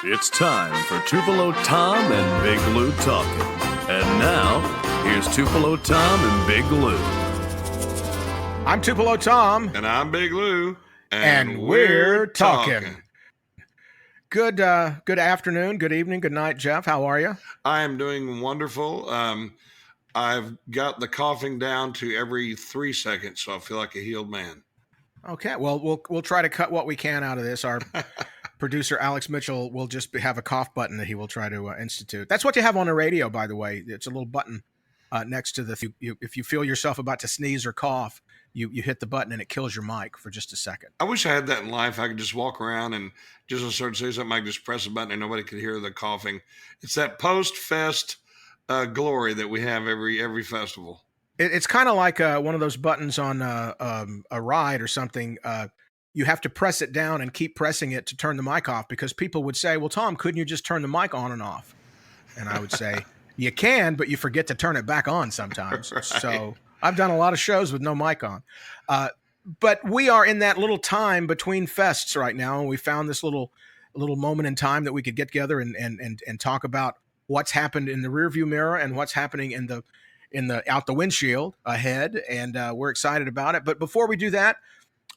It's time for Tupelo Tom and Big Lou talking. And now, here's Tupelo Tom and Big Lou. I'm Tupelo Tom. And I'm Big Lou. And we're talking. Good afternoon, good evening, good night, Jeff. How are you? I am doing wonderful. I've got the coughing down to every 3 seconds, so I feel like a healed man. Okay, well, we'll try to cut what we can out of this. Our producer, Alex Mitchell, will just have a cough button that he will try to institute. That's what you have on the radio, by the way. It's a little button next to the, if you feel yourself about to sneeze or cough, you hit the button and it kills your mic for just a second. I wish I had that in life. I could just walk around and just to start to say something, I could just press a button and nobody could hear the coughing. It's that post-fest glory that we have every festival. It's kind of like one of those buttons on a ride or something. You have to press it down and keep pressing it to turn the mic off, because people would say, well, Tom, couldn't you just turn the mic on and off? And I would say, you can, but you forget to turn it back on sometimes. Right. So I've done a lot of shows with no mic on. But we are in that little time between fests right now, and we found this little moment in time that we could get together and talk about what's happened in the rearview mirror and what's happening in the out the windshield ahead, and we're excited about it. But before we do that,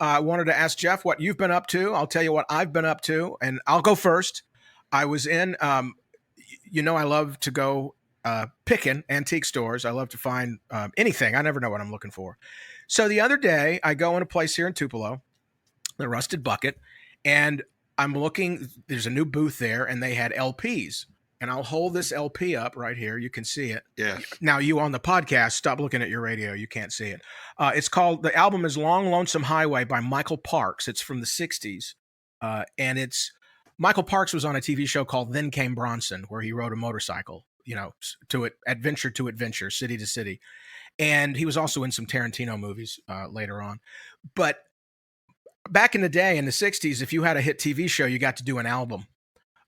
I wanted to ask Jeff what you've been up to. I'll tell you what I've been up to, and I'll go first. I was in, I love to go picking antique stores. I love to find anything. I never know what I'm looking for. So the other day, I go in a place here in Tupelo, the Rusted Bucket, and I'm looking. There's a new booth there, and they had LPs. And I'll hold this LP up right here. You can see it. Yeah. Now, you on the podcast, stop looking at your radio. You can't see it. It's called, the album is Long Lonesome Highway by Michael Parks. It's from the 60s. And Michael Parks was on a TV show called Then Came Bronson, where he rode a motorcycle, adventure to adventure, city to city. And he was also in some Tarantino movies later on. But back in the day, in the 60s, if you had a hit TV show, you got to do an album.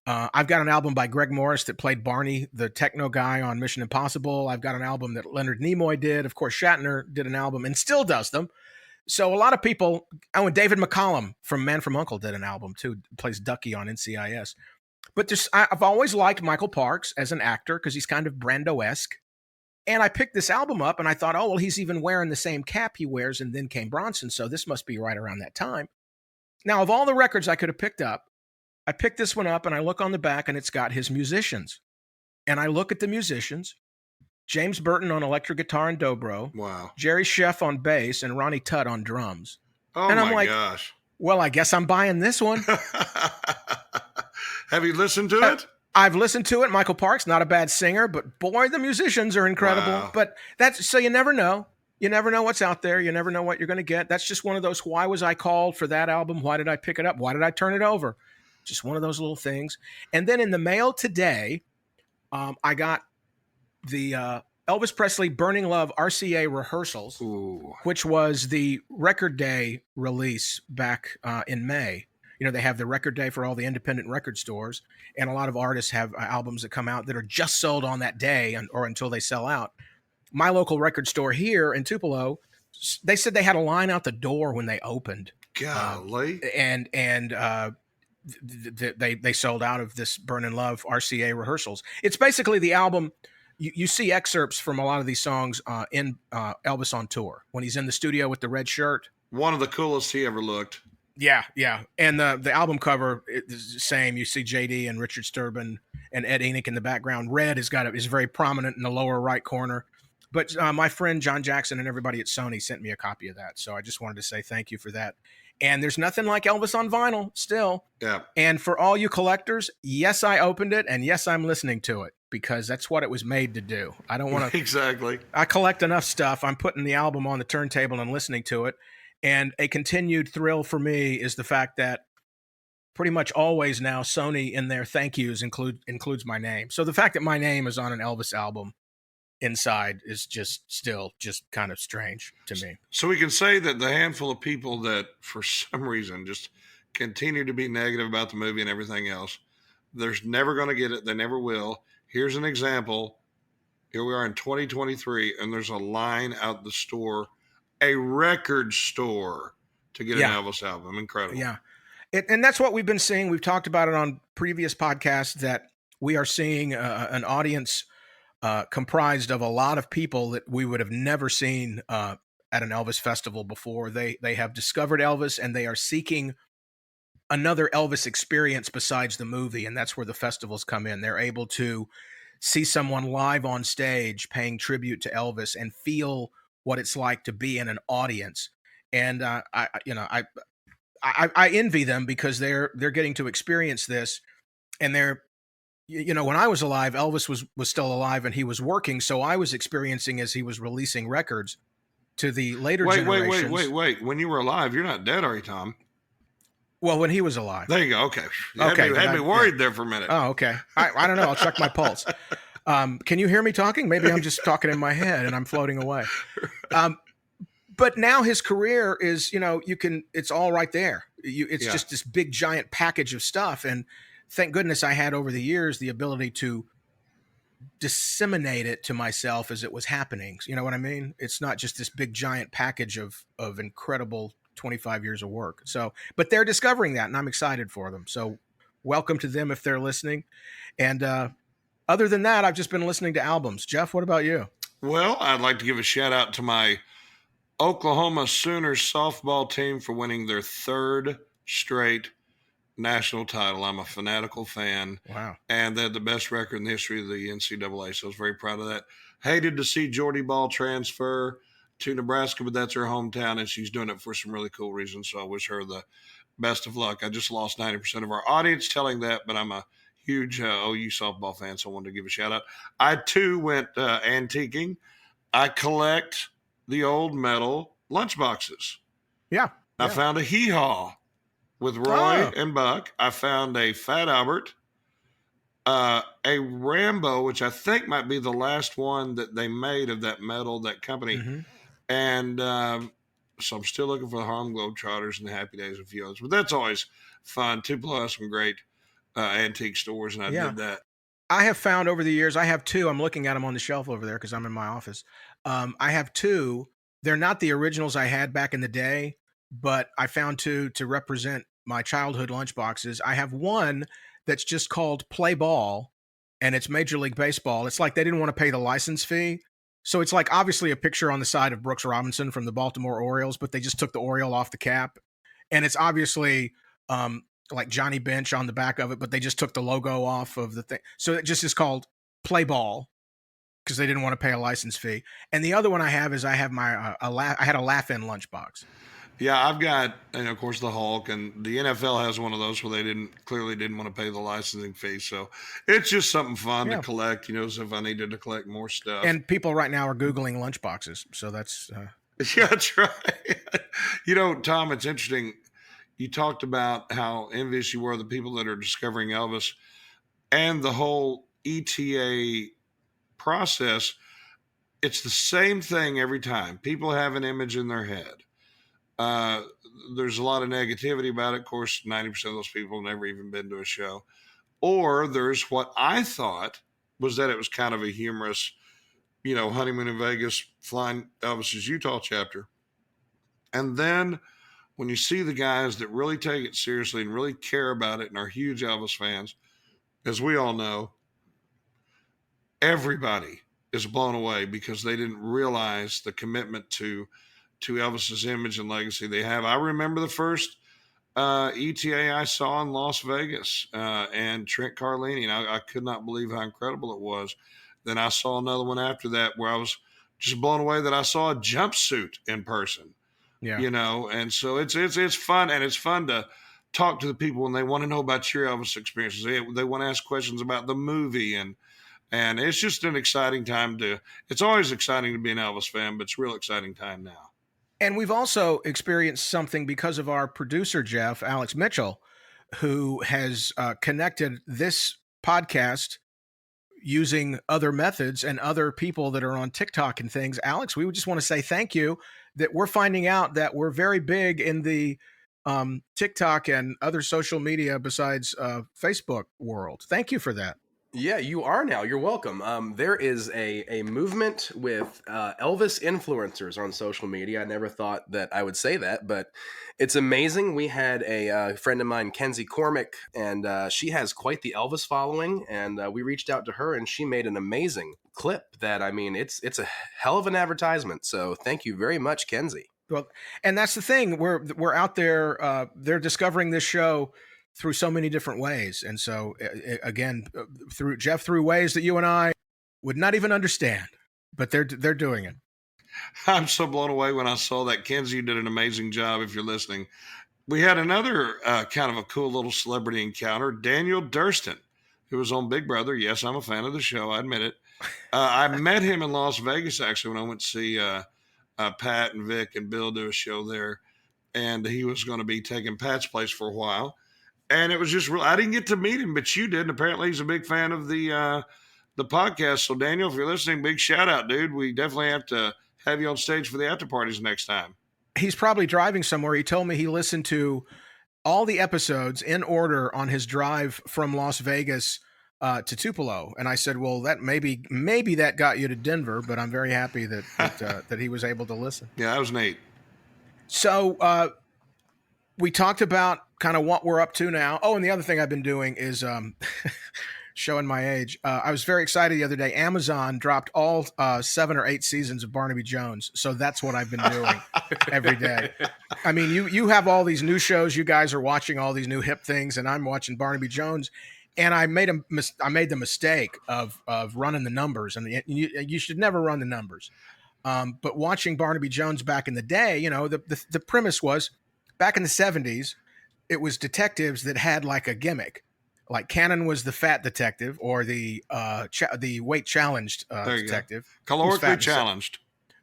I've got an album by Greg Morris that played Barney, the techno guy on Mission Impossible. I've got an album that Leonard Nimoy did. Of course, Shatner did an album and still does them. So a lot of people, and David McCollum from Man from U.N.C.L.E. did an album too, plays Ducky on NCIS. But I've always liked Michael Parks as an actor because he's kind of Brando-esque. And I picked this album up and I thought, oh, well, he's even wearing the same cap he wears in Then Came Bronson. So this must be right around that time. Now, of all the records I could have picked up, I picked this one up and I look on the back and it's got his musicians. And I look at the musicians, James Burton on electric guitar and dobro. Wow. Jerry Sheff on bass and Ronnie Tutt on drums. Oh, and I'm my like, gosh. Well, I guess I'm buying this one. Have you listened to it? I've listened to it. Michael Parks, not a bad singer, but boy, the musicians are incredible. Wow. But so you never know. You never know what's out there. You never know what you're going to get. That's just one of those, why was I called for that album? Why did I pick it up? Why did I turn it over? Just one of those little things. And then in the mail today, I got the Elvis Presley Burning Love RCA rehearsals, Ooh. which was the record day release back in May. They have the record day for all the independent record stores, and a lot of artists have albums that come out that are just sold on that day or until they sell out. My local record store here in Tupelo, they said they had a line out the door when they opened. Golly. They sold out of this Burnin' Love RCA rehearsals. It's basically the album. You see excerpts from a lot of these songs in Elvis on tour when he's in the studio with the red shirt. One of the coolest he ever looked. Yeah. And the album cover is the same. You see JD and Richard Sturban and Ed Enoch in the background. Red is very prominent in the lower right corner. But my friend John Jackson and everybody at Sony sent me a copy of that. So I just wanted to say thank you for that. And there's nothing like Elvis on vinyl still. Yeah. And for all you collectors, yes, I opened it, and yes, I'm listening to it because that's what it was made to do. I don't want to. Exactly. I collect enough stuff. I'm putting the album on the turntable and listening to it. And a continued thrill for me is the fact that pretty much always now Sony in their thank yous includes my name. So the fact that my name is on an Elvis album inside is still kind of strange to me. So we can say that the handful of people that for some reason just continue to be negative about the movie and everything else, they're never going to get it. They never will. Here's an example. Here we are in 2023 and there's a line out the store, a record store, to get an Elvis album. Incredible. Yeah. And that's what we've been seeing. We've talked about it on previous podcasts that we are seeing an audience comprised of a lot of people that we would have never seen at an Elvis festival before. They have discovered Elvis and they are seeking another Elvis experience besides the movie, and that's where the festivals come in. They're able to see someone live on stage paying tribute to Elvis and feel what it's like to be in an audience. And I envy them because they're getting to experience this, and when I was alive, Elvis was still alive and he was working, so I was experiencing as he was releasing records to the later generations. Wait. When you were alive, you're not dead, are you, Tom? Well, when he was alive. There you go. Okay. Had me worried there for a minute. Oh, okay. I don't know. I'll check my pulse. Can you hear me talking? Maybe I'm just talking in my head and I'm floating away. But now his career is, it's all right there. It's just this big giant package of stuff. And thank goodness I had over the years the ability to disseminate it to myself as it was happening. You know what I mean? It's not just this big giant package of incredible 25 years of work. So, but they're discovering that and I'm excited for them. So welcome to them if they're listening. And other than that, I've just been listening to albums. Jeff, what about you? Well, I'd like to give a shout out to my Oklahoma Sooners softball team for winning their third straight national title. I'm a fanatical fan. Wow. And they had the best record in the history of the NCAA. So I was very proud of that. Hated to see Jordy Ball transfer to Nebraska, but that's her hometown, and she's doing it for some really cool reasons. So I wish her the best of luck. I just lost 90% of our audience telling that, but I'm a huge OU softball fan, so I wanted to give a shout out. I, too, went antiquing. I collect the old metal lunchboxes. Yeah. I found a Hee-Haw with Roy and Buck. I found a Fat Albert, a Rambo, which I think might be the last one that they made of that metal, that company. Mm-hmm. And so I'm still looking for the Harlem Globetrotters and the Happy Days of a few others. But that's always fun. Tupelo has some great antique stores, and I did that. I have found over the years, I have two. I'm looking at them on the shelf over there because I'm in my office. I have two. They're not the originals I had back in the day, but I found two to represent my childhood lunchboxes. I have one that's just called Play Ball, and it's Major League Baseball. It's like they didn't want to pay the license fee. So it's like obviously a picture on the side of Brooks Robinson from the Baltimore Orioles, but they just took the Oriole off the cap. And it's obviously like Johnny Bench on the back of it, but they just took the logo off of the thing. So it just is called Play Ball because they didn't want to pay a license fee. And the other one I have is I have my I had a Laugh-In lunchbox. Yeah, I've got, and of course, the Hulk, and the NFL has one of those where they clearly didn't want to pay the licensing fee. So it's just something fun to collect, as if I needed to collect more stuff. And people right now are Googling lunchboxes. So that's. Yeah, that's right. Tom, it's interesting. You talked about how envious you were of the people that are discovering Elvis and the whole ETA process. It's the same thing every time. People have an image in their head. There's a lot of negativity about it. Of course, 90% of those people have never even been to a show. Or there's what I thought was that it was kind of a humorous, honeymoon in Vegas, flying Elvis's Utah chapter. And then when you see the guys that really take it seriously and really care about it and are huge Elvis fans, as we all know, everybody is blown away because they didn't realize the commitment to Elvis's image and legacy they have. I remember the first ETA I saw in Las Vegas and Trent Carlini, and I could not believe how incredible it was. Then I saw another one after that where I was just blown away that I saw a jumpsuit in person. Yeah. And so it's fun, and it's fun to talk to the people when they want to know about your Elvis experiences. They want to ask questions about the movie, and it's just an exciting time it's always exciting to be an Elvis fan, but it's a real exciting time now. And we've also experienced something because of our producer, Jeff, Alex Mitchell, who has connected this podcast using other methods and other people that are on TikTok and things. Alex, we would just want to say thank you that we're finding out that we're very big in the TikTok and other social media besides Facebook world. Thank you for that. Yeah, you are now. You're welcome. There is a movement with Elvis influencers on social media. I never thought that I would say that, but it's amazing. We had a friend of mine, Kenzie Cormick, and she has quite the Elvis following. And we reached out to her, and she made an amazing clip. That I mean, it's a hell of an advertisement. So thank you very much, Kenzie. Well, and that's the thing. We're out there. They're discovering this show through so many different ways, and so again, through ways that you and I would not even understand, but they're doing it. I'm so blown away when I saw that. Kenzie, you did an amazing job. If you're listening, we had another kind of a cool little celebrity encounter. Daniel Durston, who was on Big Brother. Yes, I'm a fan of the show. I admit it. I met him in Las Vegas actually when I went to see Pat and Vic and Bill do a show there, and he was going to be taking Pat's place for a while. And it was just real. I didn't get to meet him, but you did. And apparently, he's a big fan of the podcast. So, Daniel, if you're listening, big shout out, dude. We definitely have to have you on stage for the after parties next time. He's probably driving somewhere. He told me he listened to all the episodes in order on his drive from Las Vegas to Tupelo, and I said, "Well, that maybe that got you to Denver," but I'm very happy that he was able to listen. Yeah, that was neat. So we talked about kind of what we're up to now. Oh, and the other thing I've been doing is showing my age. I was very excited the other day. Amazon dropped all 7 or 8 seasons of Barnaby Jones, so that's what I've been doing every day. I mean, you have all these new shows. You guys are watching all these new hip things, and I'm watching Barnaby Jones. And I made the mistake of running the numbers, and you should never run the numbers. But watching Barnaby Jones back in the day, the premise was back in the 70s, it was detectives that had like a gimmick. Like Cannon was the fat detective, or the weight challenged detective. Calorically challenged.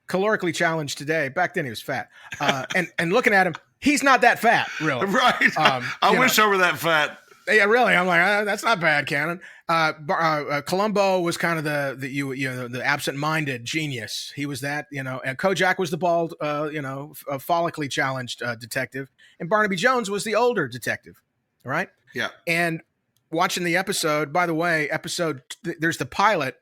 Calorically challenged today. Back then he was fat. And looking at him, he's not that fat, really. Right. I wish I were that fat. Yeah, really. I'm like, that's not bad, Cannon. Columbo was kind of the absent-minded genius. He was that, and Kojak was the bald, follically challenged detective, and Barnaby Jones was the older detective, right? Yeah. And watching the episode, by the way, there's the pilot.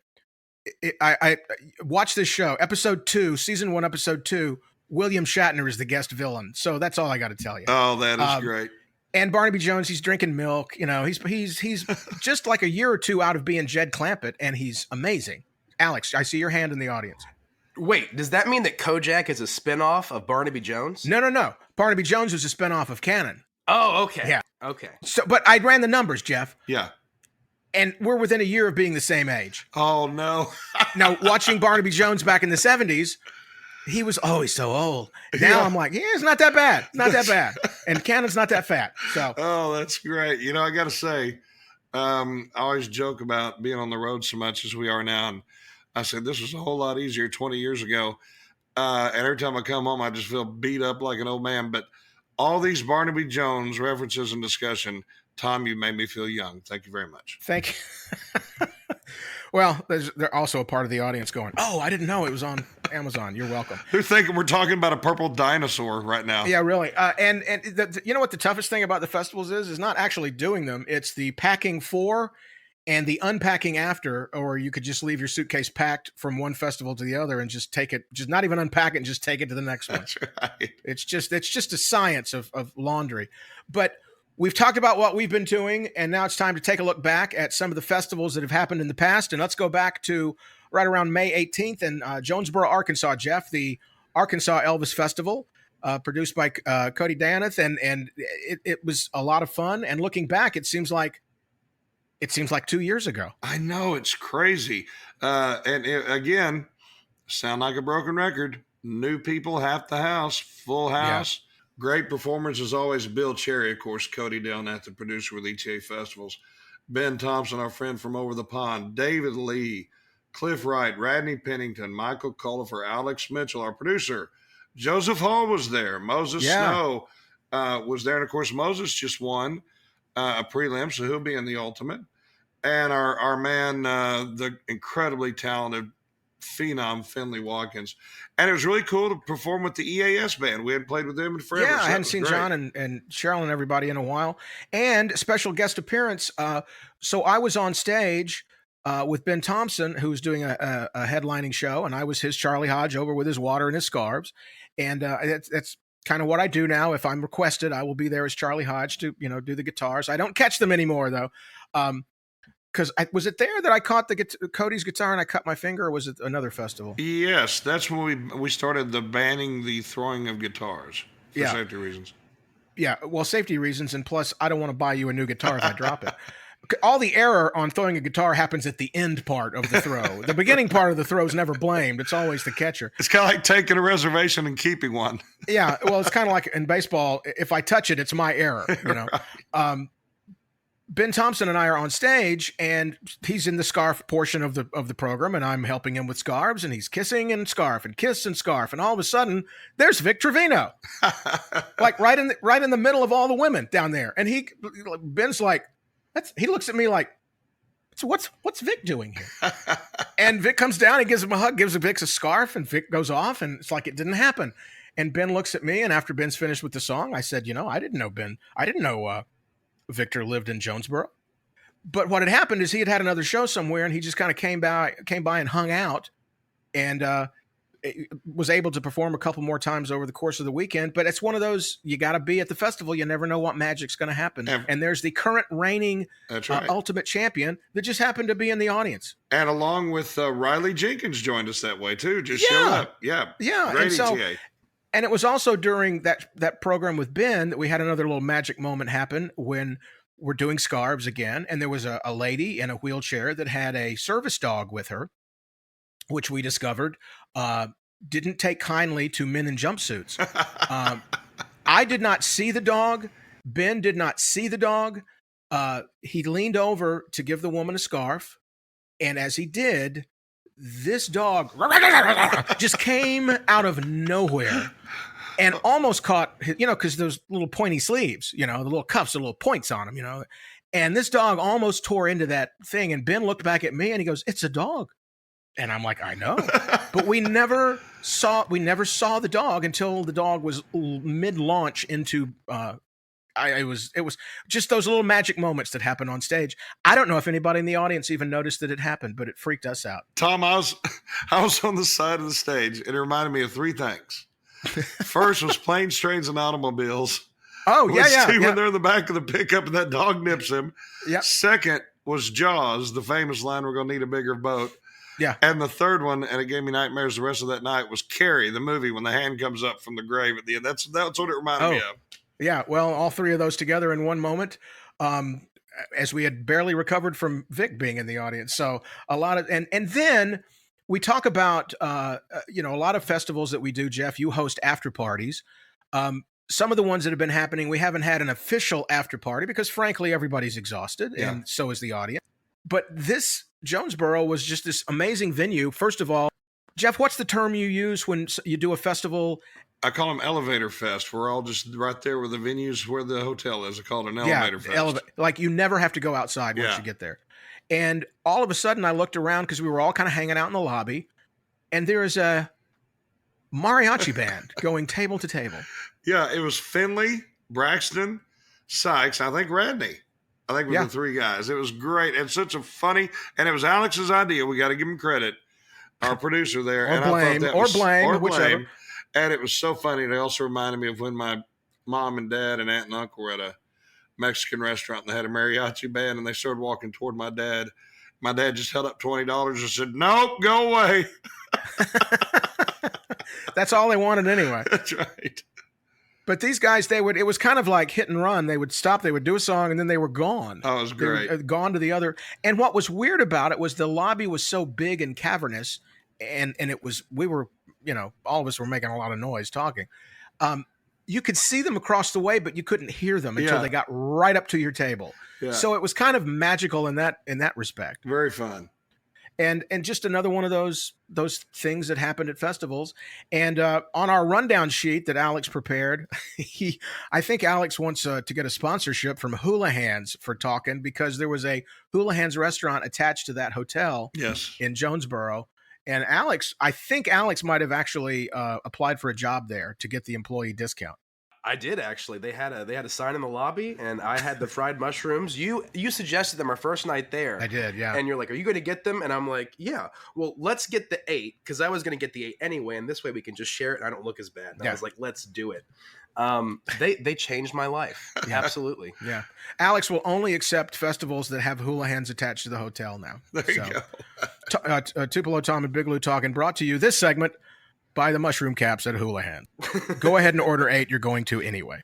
I watched this show, episode 2, season 1, episode 2. William Shatner is the guest villain, so that's all I got to tell you. Oh, that is great. And Barnaby Jones, he's drinking milk. He's just like a year or two out of being Jed Clampett, and he's amazing. Alex, I see your hand in the audience. Wait, does that mean that Kojak is a spinoff of Barnaby Jones? No. Barnaby Jones was a spinoff of Cannon. Oh, okay. Yeah. Okay. So, but I ran the numbers, Jeff. Yeah. And we're within a year of being the same age. Oh, no. Now, watching Barnaby Jones back in the 70s, he's so old. Now I'm like, it's not that bad. Not that bad. And Cannon's not that fat. So. Oh, that's great. I got to say, I always joke about being on the road so much as we are now. And I said, this was a whole lot easier 20 years ago. And every time I come home, I just feel beat up like an old man. But all these Barnaby Jones references and discussion, Tom, you made me feel young. Thank you very much. Thank you. Well, they're also a part of the audience going, oh, I didn't know it was on Amazon. You're welcome. They're thinking we're talking about a purple dinosaur right now. Yeah, really. And you know what the toughest thing about the festivals is not actually doing them. It's the packing for and the unpacking after, or you could just leave your suitcase packed from one festival to the other and just take it, just not even unpack it and just take it to the next one. That's right. It's just a science of laundry. But we've talked about what we've been doing, and now it's time to take a look back at some of the festivals that have happened in the past. And let's go back to right around May 18th in Jonesboro, Arkansas, Jeff, the Arkansas Elvis Festival, produced by Cody Danath. And it was a lot of fun. And looking back, it seems like 2 years ago. I know, it's crazy. Again, sound like a broken record. New people, half the house, full house. Yeah. Great performers as always. Bill Cherry, of course, Cody Danath, the producer with ETA Festivals. Ben Thompson, our friend from over the pond. David Lee, Cliff Wright, Radney Pennington, Michael Cullifer, Alex Mitchell, our producer. Joseph Hall was there. Moses Snow was there. And, of course, Moses just won a prelim, so he'll be in the ultimate. And our man, the incredibly talented phenom Finley Watkins. And it was really cool to perform with the EAS band. We hadn't played with them in forever. Yeah, I hadn't seen great. John and Cheryl and everybody in a while. And special guest appearance. So I was on stage with Ben Thompson, who was doing a headlining show, and I was his Charlie Hodge over with his water and his scarves. And that's kind of what I do now. If I'm requested, I will be there as Charlie Hodge to, do the guitars. I don't catch them anymore, though. Because was it there that I caught Cody's guitar and I cut my finger, or was it another festival? Yes, that's when we started banning the throwing of guitars for safety reasons. Yeah, well, safety reasons, and plus, I don't want to buy you a new guitar if I drop it. All the error on throwing a guitar happens at the end part of the throw. The beginning part of the throw is never blamed. It's always the catcher. It's kind of like taking a reservation and keeping one. Yeah, well, it's kind of like in baseball. If I touch it, it's my error. Right. Ben Thompson and I are on stage, and he's in the scarf portion of the program, and I'm helping him with scarves, and he's kissing and scarf and kiss and scarf, and all of a sudden, there's Vic Trevino, like right in the middle of all the women down there, and Ben's like, he looks at me like, so what's Vic doing here? And Vic comes down, he gives him a hug, gives Vic a scarf, and Vic goes off, and it's like it didn't happen. And Ben looks at me, and after Ben's finished with the song, I said, I didn't know Victor lived in Jonesboro. But what had happened is he had another show somewhere, and he just kind of came by and hung out, and was able to perform a couple more times over the course of the weekend. But it's one of those, you got to be at the festival. You never know what magic's going to happen. And there's the current reigning ultimate champion that just happened to be in the audience. And along with Riley Jenkins joined us that way too. Just showed up. Yeah. Great ETA. And it was also during that program with Ben that we had another little magic moment happen when we're doing scarves again. And there was a lady in a wheelchair that had a service dog with her, which we discovered didn't take kindly to men in jumpsuits. I did not see the dog. Ben did not see the dog. He leaned over to give the woman a scarf. And as he did, this dog just came out of nowhere and almost caught, because those little pointy sleeves, the little cuffs, the little points on them, and this dog almost tore into that thing. And Ben looked back at me and he goes, "It's a dog." And I'm like, "I know," but we never saw the dog until the dog was mid-launch into, it was just those little magic moments that happen on stage. I don't know if anybody in the audience even noticed that it happened, but it freaked us out. Tom, I was on the side of the stage, and it reminded me of three things. First was planes, trains, and automobiles. Oh, yeah. When they're in the back of the pickup and that dog nips him. Yep. Second was Jaws, the famous line, "We're going to need a bigger boat." Yeah. And the third one, and it gave me nightmares the rest of that night, was Carrie, the movie, when the hand comes up from the grave at the end. That's what it reminded me of. Yeah, well, all three of those together in one moment, as we had barely recovered from Vic being in the audience. So a lot of, and then we talk about, a lot of festivals that we do, Jeff, you host after parties. Some of the ones that have been happening, we haven't had an official after party because frankly, everybody's exhausted and so is the audience. But this Jonesboro was just this amazing venue. First of all, Jeff, what's the term you use when you do a festival? I call them Elevator Fest. We're all just right there where the venues, where the hotel is. I call it an Elevator Fest. Like you never have to go outside once you get there. And all of a sudden I looked around because we were all kind of hanging out in the lobby, and there is a mariachi band going table to table. Yeah, it was Finley, Braxton, Sykes, I think Radney. I think the three guys. It was great. And such a funny, and it was Alex's idea. We got to give him credit. Our producer there. Or blame, whichever. And it was so funny. It also reminded me of when my mom and dad and aunt and uncle were at a Mexican restaurant and they had a mariachi band and they started walking toward my dad. My dad just held up $20 and said, "Nope, go away." That's all they wanted anyway. That's right. But these guys, it was kind of like hit and run. They would stop, they would do a song, and then they were gone. Oh, it was great. They were gone to the other. And what was weird about it was the lobby was so big and cavernous, and we were, all of us were making a lot of noise talking. You could see them across the way, but you couldn't hear them until they got right up to your table. Yeah. So it was kind of magical in that respect. Very fun. And just another one of those things that happened at festivals. And on our rundown sheet that Alex prepared, I think Alex wants to get a sponsorship from Hula Hands for talking, because there was a Hula Hands restaurant attached to that hotel in Jonesboro. And I think Alex might have actually applied for a job there to get the employee discount. I did actually. They had a sign in the lobby, and I had the fried mushrooms. You suggested them our first night there. I did, yeah. And you're like, "Are you going to get them?" And I'm like, "Yeah." Well, let's get the 8 because I was going to get the 8 anyway, and this way we can just share it. And I don't look as bad. And I was like, "Let's do it." They changed my life. Yeah. Absolutely. Yeah. Alex will only accept festivals that have hula hands attached to the hotel now. There you go. Tupelo Tom and Big Lou Talking brought to you this segment by the mushroom caps at Houlihan. Go ahead and order 8. You're going to anyway.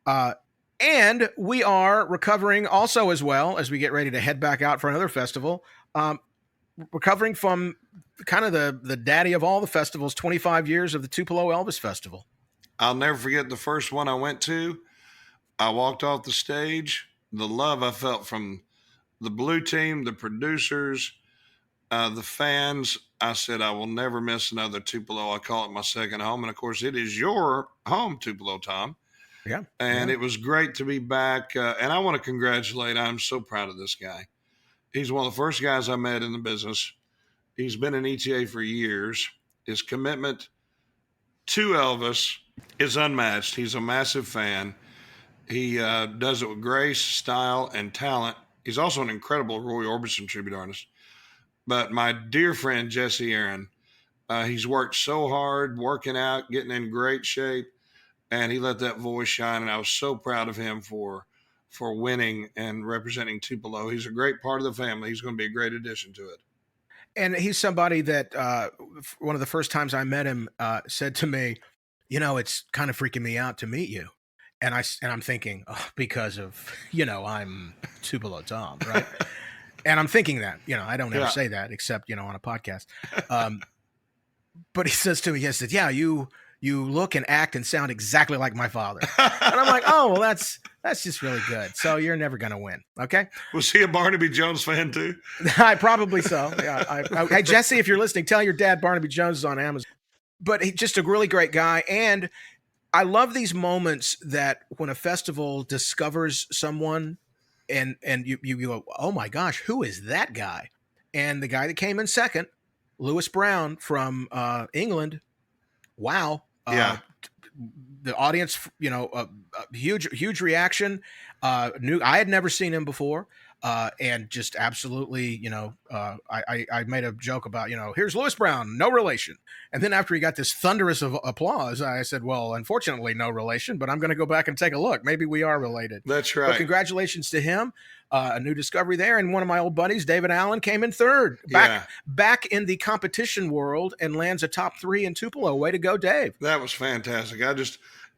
And we are recovering also as well as we get ready to head back out for another festival. Recovering from kind of the daddy of all the festivals, 25 years of the Tupelo Elvis Festival. I'll never forget the first one I went to. I walked off the stage. The love I felt from the blue team, the producers, the fans. I said, I will never miss another Tupelo. I call it my second home. And of course, it is your home, Tupelo, Tom. Yeah. And it was great to be back. And I want to congratulate, I'm so proud of this guy. He's one of the first guys I met in the business. He's been in ETA for years. His commitment to Elvis is unmatched. He's a massive fan. He does it with grace, style, and talent. He's also an incredible Roy Orbison tribute artist. But my dear friend, Jesse Aaron, he's worked so hard, working out, getting in great shape, and he let that voice shine. And I was so proud of him for winning and representing Tupelo. He's a great part of the family. He's going to be a great addition to it. And he's somebody that one of the first times I met him said to me, it's kind of freaking me out to meet you. And I'm thinking, because of, I'm Tupelo Tom, right? And I'm thinking that, I don't ever say that except, on a podcast. But he says to me, he said, yeah, you look and act and sound exactly like my father. And I'm like, oh, well, that's just really good. So you're never going to win. Okay. Was he a Barnaby Jones fan too? I probably so. Yeah. Hey, Jesse, if you're listening, tell your dad Barnaby Jones is on Amazon. But he's just a really great guy. And I love these moments that when a festival discovers someone and you go, oh my gosh, who is that guy? And the guy that came in second, Lewis Brown from England. Wow. Yeah. The audience, huge reaction. I had never seen him before. And just absolutely, I made a joke about, here's Lewis Brown, no relation. And then after he got this thunderous of applause, I said, well, unfortunately, no relation, but I'm going to go back and take a look. Maybe we are related. That's right. But congratulations to him. A new discovery there. And one of my old buddies, David Allen, came in third back in the competition world and lands a top 3 in Tupelo. Way to go, Dave. That was fantastic.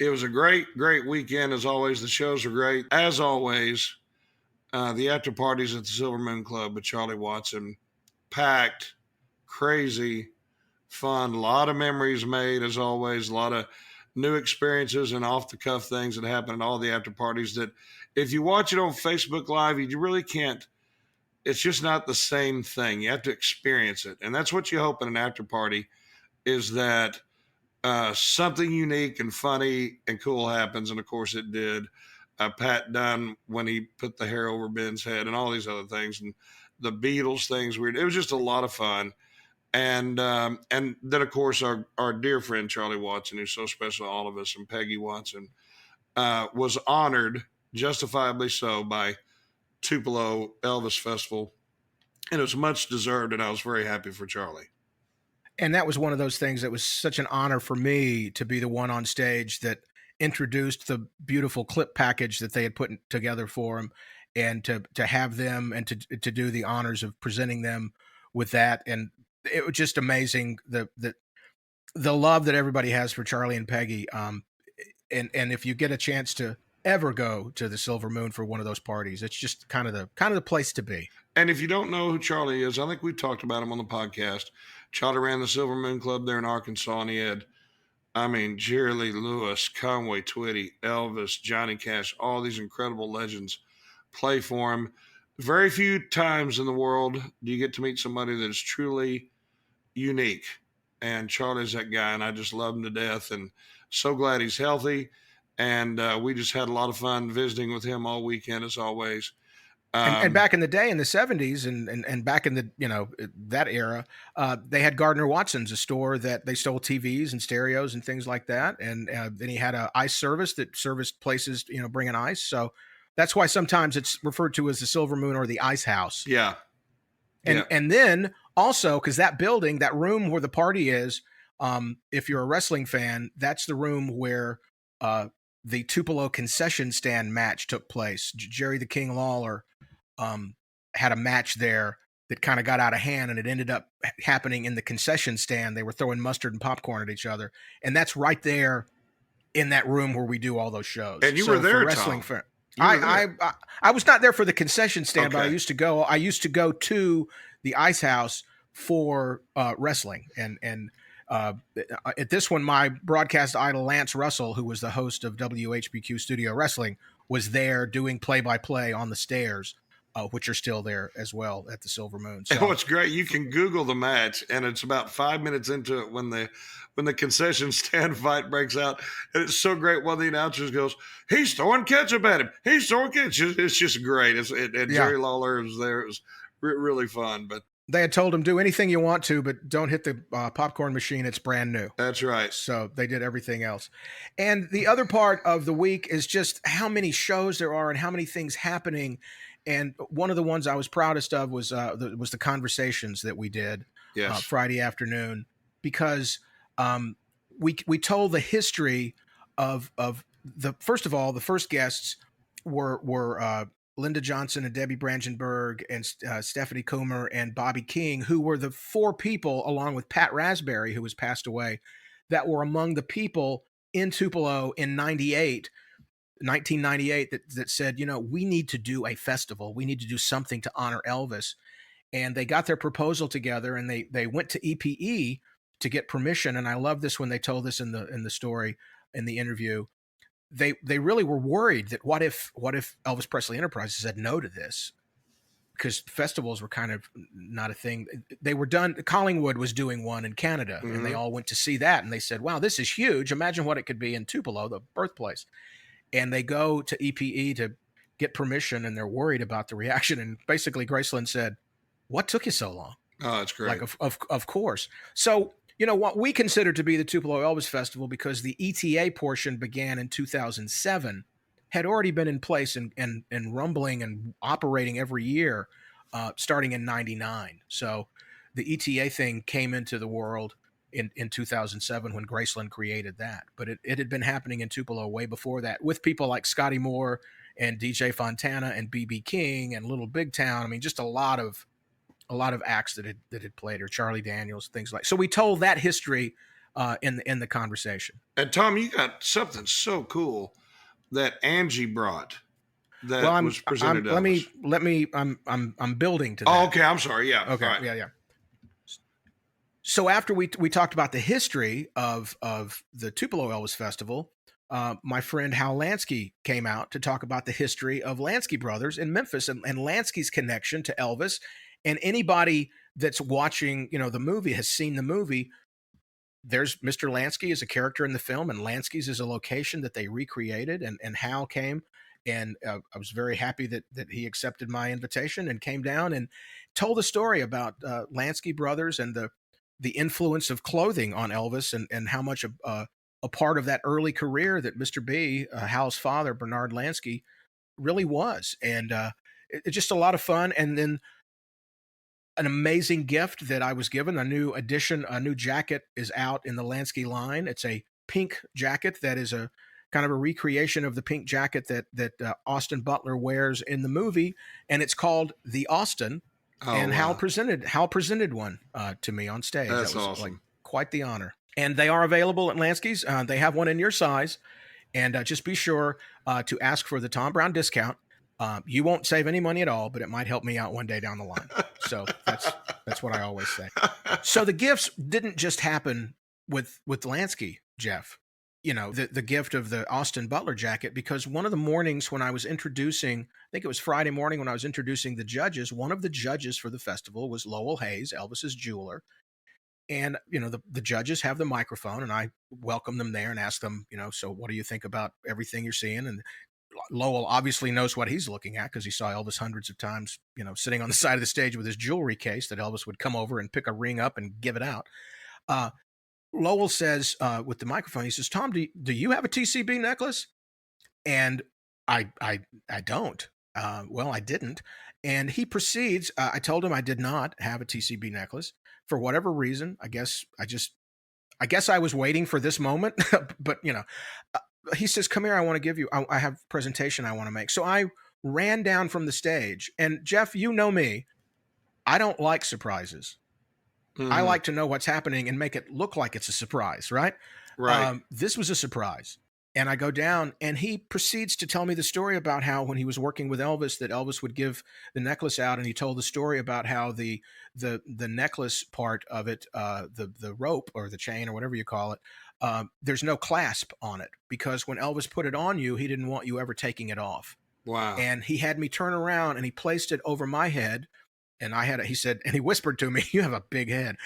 It was a great weekend. As always, the shows were great. As always, the after parties at the Silver Moon Club with Charlie Watson, packed, crazy, fun, a lot of memories made, as always, a lot of new experiences and off-the-cuff things that happen at all the after parties that if you watch it on Facebook Live, you really can't. It's just not the same thing. You have to experience it. And that's what you hope in an after party is that something unique and funny and cool happens. And, of course, it did. Pat Dunn when he put the hair over Ben's head and all these other things and the Beatles things. It was just a lot of fun. And then, of course, our dear friend Charlie Watson, who's so special to all of us, and Peggy Watson, was honored, justifiably so, by Tupelo Elvis Festival. And it was much deserved, and I was very happy for Charlie. And that was one of those things that was such an honor for me to be the one on stage that introduced the beautiful clip package that they had put together for him, and to have them and to do the honors of presenting them with that. And it was just amazing the love that everybody has for Charlie and Peggy. And if you get a chance to ever go to the Silver Moon for one of those parties, it's just kind of the place to be. And if you don't know who Charlie is, I think we talked about him on the podcast. Charlie ran the Silver Moon Club there in Arkansas, and he had, Jerry Lee Lewis, Conway Twitty, Elvis, Johnny Cash, all these incredible legends play for him. Very few times in the world do you get to meet somebody that is truly unique. And Charlie's that guy, and I just love him to death, and so glad he's healthy. And we just had a lot of fun visiting with him all weekend, as always. And back in the day, in the 70s, and back in the that era, they had Gardner Watson's, a store that they sold TVs and stereos and things like that. And then he had a ice service that serviced places, bringing ice. So that's why sometimes it's referred to as the Silver Moon or the Ice House. Yeah. And then also, because that building, that room where the party is, if you're a wrestling fan, that's the room where the Tupelo concession stand match took place. Jerry the King Lawler had a match there that kind of got out of hand, and it ended up happening in the concession stand. They were throwing mustard and popcorn at each other, and that's right there in that room where we do all those shows. And you were there, for wrestling Tom. I was not there for the concession stand, but I Okay. used to go. I used to go to the Ice House for wrestling, and at this one, my broadcast idol Lance Russell, who was the host of WHBQ Studio Wrestling, was there doing play-by-play on the stairs, which are still there as well at the Silver Moon. So, Oh, it's great. You can Google the match, and it's about 5 minutes into it when the concession stand fight breaks out, and it's so great. One of the announcers goes, "He's throwing ketchup at him. He's throwing ketchup." It's just great. And Jerry Lawler was there. It was really fun. But they had told him, do anything you want to, but don't hit the popcorn machine. It's brand new. that's right. So they did everything else. And the other part of the week is just how many shows there are and how many things happening. And one of the ones I was proudest of was the conversations that we did Yes. Friday afternoon, because we told the history of the first of all, the first guests were Linda Johnson and Debbie Brangenberg and Stephanie Coomer and Bobby King, who were the four people, along with Pat Raspberry, who has passed away, that were among the people in Tupelo in 1998 that said, we need to do a festival. We need to do something to honor Elvis. And they got their proposal together, and they went to EPE to get permission. And I love this when they told this in the story, in the interview. They really were worried that what if Elvis Presley Enterprises said no to this, because festivals were kind of not a thing. They were done. Collingwood was doing one in Canada, and they all went to see that, and they said, wow, this is huge. Imagine what it could be in Tupelo, the birthplace. And they go to EPE to get permission, and they're worried about the reaction. And basically Graceland said, what took you so long? Oh, that's great. Like, of course. So, what we consider to be the Tupelo Elvis Festival, because the ETA portion began in 2007, had already been in place and rumbling and operating every year, starting in 99. So the ETA thing came into the world in 2007 when Graceland created that. But it had been happening in Tupelo way before that, with people like Scotty Moore and DJ Fontana and B.B. King and Little Big Town. I mean, just a lot of acts that had played, or Charlie Daniels, things like. So we told that history in the conversation. And Tom, you got something so cool that Angie brought that was presented to us. Let me. I'm building to that. Oh, okay. I'm sorry. Yeah. Okay. Right. Yeah. So after we talked about the history of the Tupelo Elvis Festival, my friend Hal Lansky came out to talk about the history of Lansky Brothers in Memphis and Lansky's connection to Elvis. And anybody that's watching, the movie, has seen the movie. There's Mr. Lansky is a character in the film, and Lansky's is a location that they recreated. And Hal came, and I was very happy that he accepted my invitation and came down and told a story about Lansky Brothers and the influence of clothing on Elvis, and how much a part of that early career that Mr. B, Hal's father, Bernard Lansky, really was. And it's just a lot of fun. And then an amazing gift that I was given, a new jacket is out in the Lansky line. It's a pink jacket that is a kind of a recreation of the pink jacket that Austin Butler wears in the movie. And it's called the Austin. Oh, and wow. Hal presented one to me on stage. That's that was awesome. like quite the honor. And they are available at Lansky's. They have one in your size. And just be sure to ask for the Tom Brown discount. You won't save any money at all, but it might help me out one day down the line. So that's what I always say. So the gifts didn't just happen with Lansky, Jeff. The gift of the Austin Butler jacket, because one of the mornings when I was introducing, I think it was Friday morning when I was introducing the judges, one of the judges for the festival was Lowell Hayes, Elvis's jeweler. And, the judges have the microphone, and I welcome them there and ask them, so what do you think about everything you're seeing? And Lowell obviously knows what he's looking at because he saw Elvis hundreds of times, sitting on the side of the stage with his jewelry case that Elvis would come over and pick a ring up and give it out. Lowell says with the microphone, he says, "Tom, do you have a TCB necklace?" And I don't. Well, I didn't. And he proceeds. I told him I did not have a TCB necklace for whatever reason. I guess I was waiting for this moment. But he says, "Come here. I want to give you. I have a presentation I want to make." So I ran down from the stage. And Jeff, you know me. I don't like surprises. I like to know what's happening and make it look like it's a surprise, right? Right. This was a surprise. And I go down and he proceeds to tell me the story about how when he was working with Elvis, that Elvis would give the necklace out. And he told the story about how the necklace part of it, the rope or the chain or whatever you call it, there's no clasp on it because when Elvis put it on you, he didn't want you ever taking it off. Wow. And he had me turn around and he placed it over my head. And he said, and he whispered to me, "You have a big head."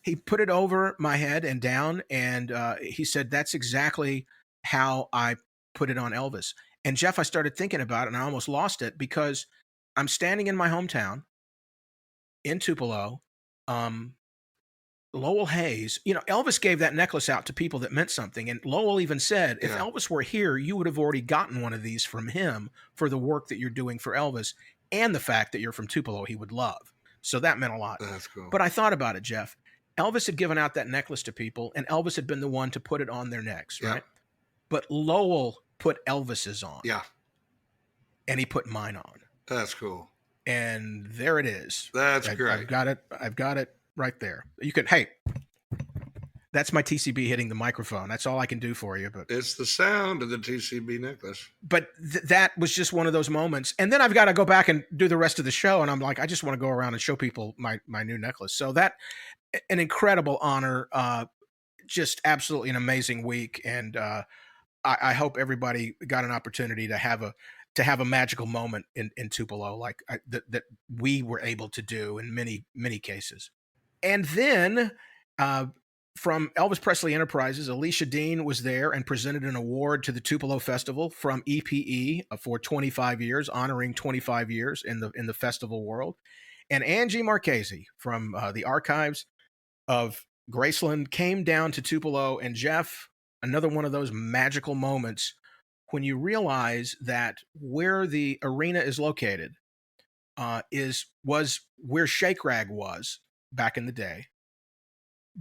He put it over my head and down. And he said, "That's exactly how I put it on Elvis." And Jeff, I started thinking about it and I almost lost it because I'm standing in my hometown in Tupelo. Lowell Hayes, Elvis gave that necklace out to people that meant something. And Lowell even said, if Elvis were here, you would have already gotten one of these from him for the work that you're doing for Elvis and the fact that you're from Tupelo, he would love. So that meant a lot. That's cool. But I thought about it, Jeff. Elvis had given out that necklace to people and Elvis had been the one to put it on their necks, right? But Lowell put Elvis's on. Yeah. And he put mine on. That's cool. And there it is. That's great. I've got it right there. You could, hey, that's my TCB hitting the microphone. That's all I can do for you. But it's the sound of the TCB necklace. But that was just one of those moments. And then I've got to go back and do the rest of the show. And I'm like, I just want to go around and show people my new necklace. So that, an incredible honor, just absolutely an amazing week. And I hope everybody got an opportunity to have a magical moment in Tupelo, like that we were able to do in many, many cases. And then from Elvis Presley Enterprises, Alicia Dean was there and presented an award to the Tupelo Festival from EPE for 25 years, honoring 25 years in the festival world. And Angie Marchese from the archives of Graceland came down to Tupelo. And Jeff, another one of those magical moments when you realize that where the arena is located was where Shake Rag was back in the day.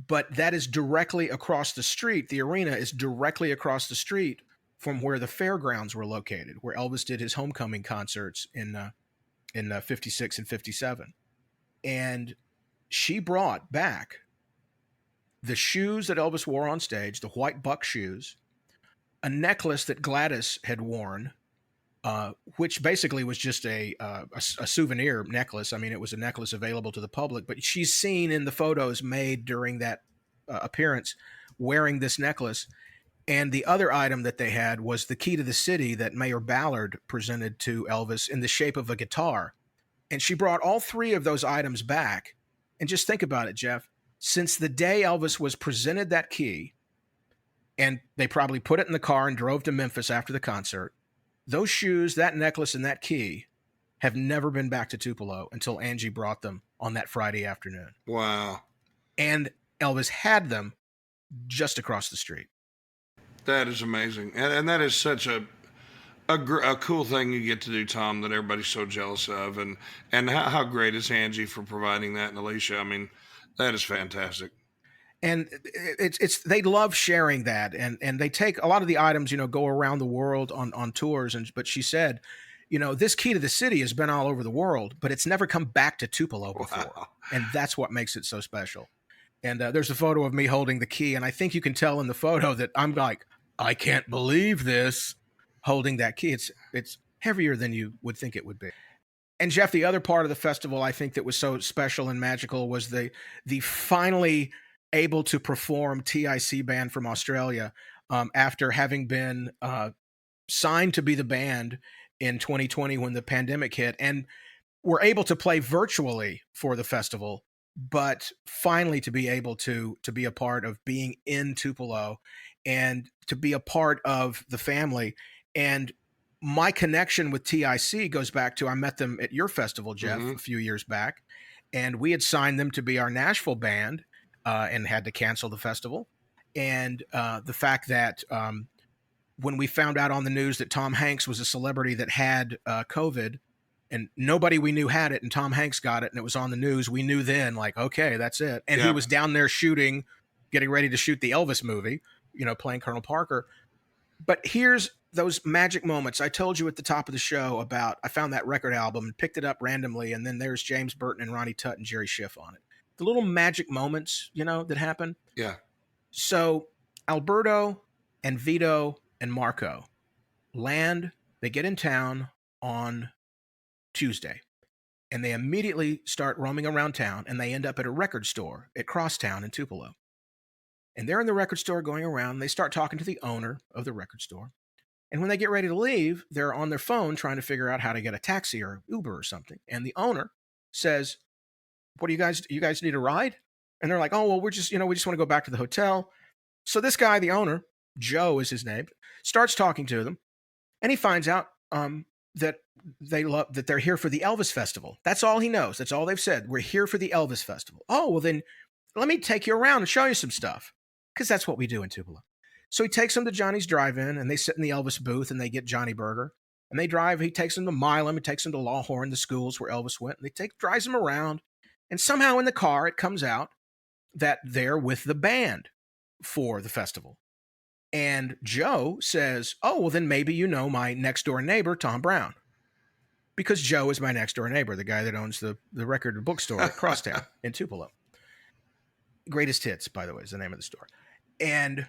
But that is directly across the street. The arena is directly across the street from where the fairgrounds were located, where Elvis did his homecoming concerts in 56 and 57. And she brought back the shoes that Elvis wore on stage, the white buck shoes, a necklace that Gladys had worn, which basically was just a souvenir necklace. I mean, it was a necklace available to the public, but she's seen in the photos made during that appearance wearing this necklace. And the other item that they had was the key to the city that Mayor Ballard presented to Elvis in the shape of a guitar. And she brought all three of those items back. And just think about it, Jeff. Since the day Elvis was presented that key, and they probably put it in the car and drove to Memphis after the concert, those shoes, that necklace, and that key have never been back to Tupelo until Angie brought them on that Friday afternoon. Wow. And Elvis had them just across the street. That is amazing. And that is such a cool thing you get to do, Tom, that everybody's so jealous of. And how great is Angie for providing that, and Alicia? I mean, that is fantastic. And it's they love sharing that, and they take a lot of the items, go around the world on tours. But she said, this key to the city has been all over the world, but it's never come back to Tupelo before. Wow. And that's what makes it so special. And there's a photo of me holding the key, and I think you can tell in the photo that I'm like, I can't believe this, holding that key. It's heavier than you would think it would be. And Jeff, the other part of the festival I think that was so special and magical was the finally able to perform TIC band from Australia after having been signed to be the band in 2020 when the pandemic hit, and were able to play virtually for the festival, but finally to be able to be a part of being in Tupelo and to be a part of the family. And my connection with TIC goes back to, I met them at your festival, Jeff, a few years back, and we had signed them to be our Nashville band and had to cancel the festival. And the fact that when we found out on the news that Tom Hanks was a celebrity that had COVID, and nobody we knew had it, and Tom Hanks got it, and it was on the news, we knew then, like, okay, that's it. And he was down there shooting, getting ready to shoot the Elvis movie, playing Colonel Parker. But here's those magic moments. I told you at the top of the show about, I found that record album and picked it up randomly, and then there's James Burton and Ronnie Tutt and Jerry Schiff on it. The little magic moments, that happen. Yeah. So Alberto and Vito and Marco land, they get in town on Tuesday, and they immediately start roaming around town, and they end up at a record store at Crosstown in Tupelo. And they're in the record store going around, and they start talking to the owner of the record store. And when they get ready to leave, they're on their phone trying to figure out how to get a taxi or Uber or something. And the owner says, "What do you guys need a ride?" And they're like, "Oh, well, we just want to go back to the hotel." So this guy, the owner, Joe is his name, starts talking to them, and he finds out that they're here for the Elvis Festival. That's all he knows. That's all they've said. We're here for the Elvis Festival. Oh, well then, let me take you around and show you some stuff, because that's what we do in Tupelo. So he takes them to Johnny's Drive-In, and they sit in the Elvis booth, and they get Johnny Burger, and they drive. He takes them to Milam, he takes them to Lawhorn, the schools where Elvis went, and drives them around. And somehow in the car, it comes out that they're with the band for the festival. And Joe says, "Oh, well, then maybe you know my next door neighbor, Tom Brown." Because Joe is my next door neighbor, the guy that owns the record bookstore at Crosstown in Tupelo. Greatest Hits, by the way, is the name of the store. And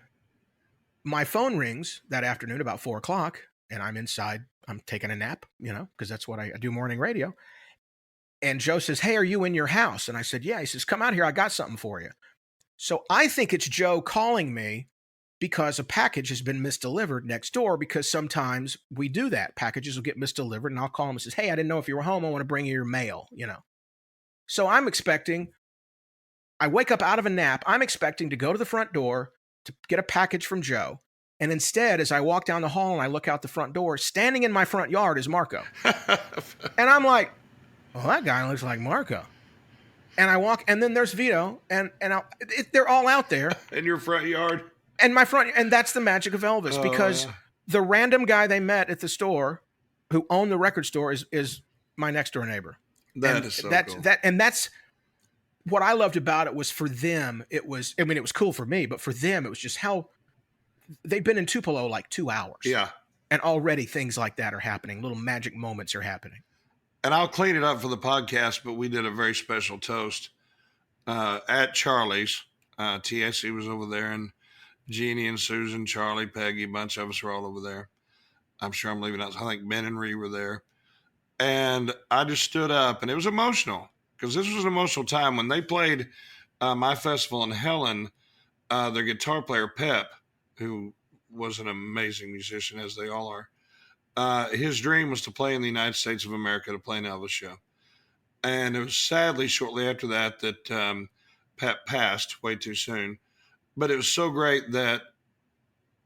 my phone rings that afternoon about 4:00, and I'm inside. I'm taking a nap, because that's what I do, morning radio. And Joe says, "Hey, are you in your house?" And I said, "Yeah." He says, "Come out here. I got something for you." So I think it's Joe calling me because a package has been misdelivered next door, because sometimes we do that. Packages will get misdelivered, and I'll call him and says, "Hey, I didn't know if you were home. I want to bring you your mail, So I wake up out of a nap. I'm expecting to go to the front door to get a package from Joe. And instead, as I walk down the hall and I look out the front door, standing in my front yard is Marco. And I'm like, "Well, that guy looks like Marco." And I walk, and then there's Vito, and they're all out there. In your front yard? And and that's the magic of Elvis, because the random guy they met at the store who owned the record store is my next door neighbor. That's so cool. That's what I loved about it. Was for them, it was cool for me, but for them, it was just how they've been in Tupelo like 2 hours. Yeah. And already things like that are happening. Little magic moments are happening. And I'll clean it up for the podcast, but we did a very special toast at Charlie's. TSC was over there, and Jeannie and Susan, Charlie, Peggy, a bunch of us were all over there. I'm sure I'm leaving out. I think Ben and Ree were there. And I just stood up, and it was emotional, because this was an emotional time. When they played my festival in Helen, their guitar player, Pep, who was an amazing musician, as they all are, his dream was to play in the United States of America, to play an Elvis show. And it was sadly shortly after that Pep passed way too soon. But it was so great that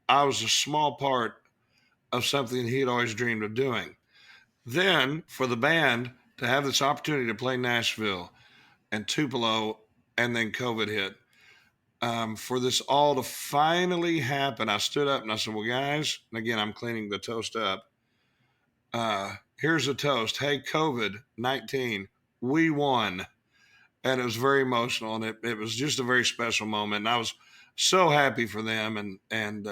I was a small part of something he had always dreamed of doing. Then for the band to have this opportunity to play Nashville and Tupelo, and then COVID hit, for this all to finally happen, I stood up and I said, "Well, guys," and again, I'm cleaning the toast up. Here's a toast. Hey, COVID-19, we won. And it was very emotional, and it was just a very special moment. And I was so happy for them, and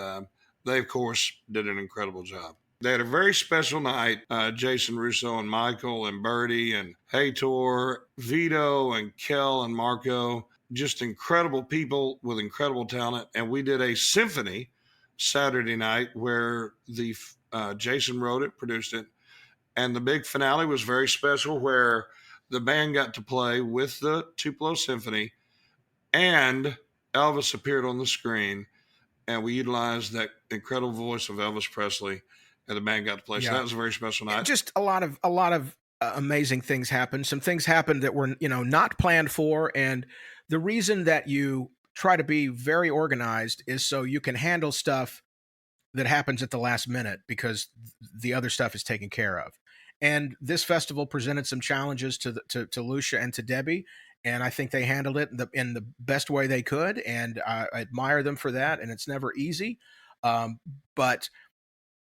they, of course, did an incredible job. They had a very special night. Jason Russo and Michael and Bertie and Heitor, Vito and Kel and Marco, just incredible people with incredible talent. And we did a symphony Saturday night where Jason wrote it, produced it. And the big finale was very special, where the band got to play with the Tupelo Symphony, and Elvis appeared on the screen, and we utilized that incredible voice of Elvis Presley, and the band got to play. So that was a very special night. Just a lot of amazing things happened. Some things happened that were, not planned for. And the reason that you try to be very organized is so you can handle stuff that happens at the last minute because the other stuff is taken care of. And this festival presented some challenges to Lucia and to Debbie, and I think they handled it in the best way they could, and I admire them for that. And it's never easy, but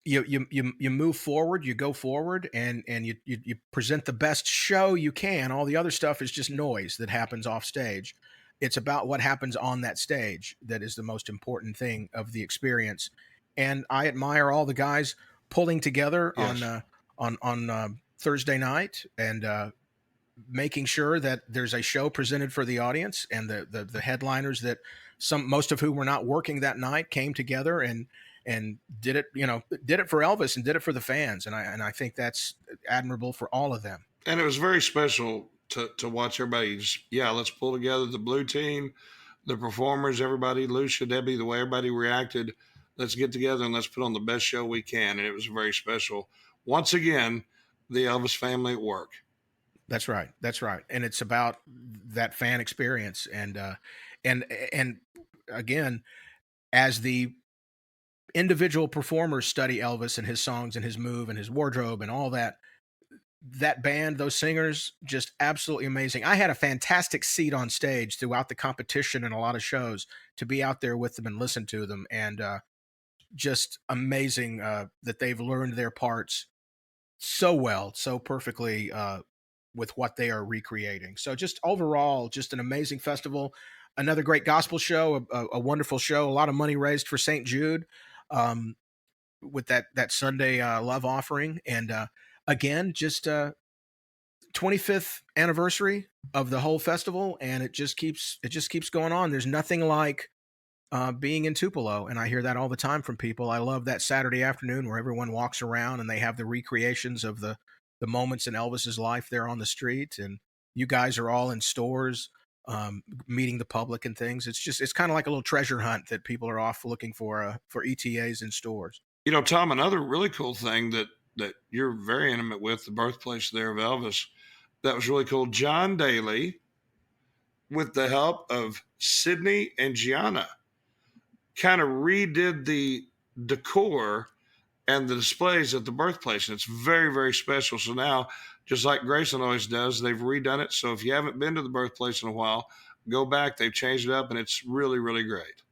you move forward, you go forward, and you present the best show you can. All the other stuff is just noise that happens off stage. It's about what happens on that stage that is the most important thing of the experience. And I admire all the guys pulling together on Thursday night and making sure that there's a show presented for the audience, and the headliners that most of whom were not working that night came together and did it for Elvis and did it for the fans. And I think that's admirable for all of them. And it was very special to watch everybody let's pull together the blue team, the performers, everybody, Lucia, Debbie, the way everybody reacted. Let's get together and let's put on the best show we can. And it was very special. Once again, the Elvis family at work. That's right. That's right. And it's about that fan experience. And again, as the individual performers study Elvis and his songs and his move and his wardrobe and all that band, those singers, just absolutely amazing. I had a fantastic seat on stage throughout the competition and a lot of shows to be out there with them and listen to them. And just amazing that they've learned their parts so well, so perfectly with what they are recreating. So just overall, just an amazing festival. Another great gospel show, a wonderful show, a lot of money raised for St. Jude with that Sunday love offering. And again, just 25th anniversary of the whole festival, and it just keeps going on. There's nothing like being in Tupelo, and I hear that all the time from people. I love that Saturday afternoon where everyone walks around and they have the recreations of the moments in Elvis's life there on the street, and you guys are all in stores meeting the public and things. It's kind of like a little treasure hunt that people are off looking for ETAs in stores. Tom, another really cool thing that you're very intimate with, the birthplace there of Elvis, that was really cool. John Daly, with the help of Sydney and Gianna, kind of redid the decor and the displays at the birthplace. And it's very, very special. So now, just like Graceland always does, they've redone it. So if you haven't been to the birthplace in a while, go back. They've changed it up, and it's really, really great.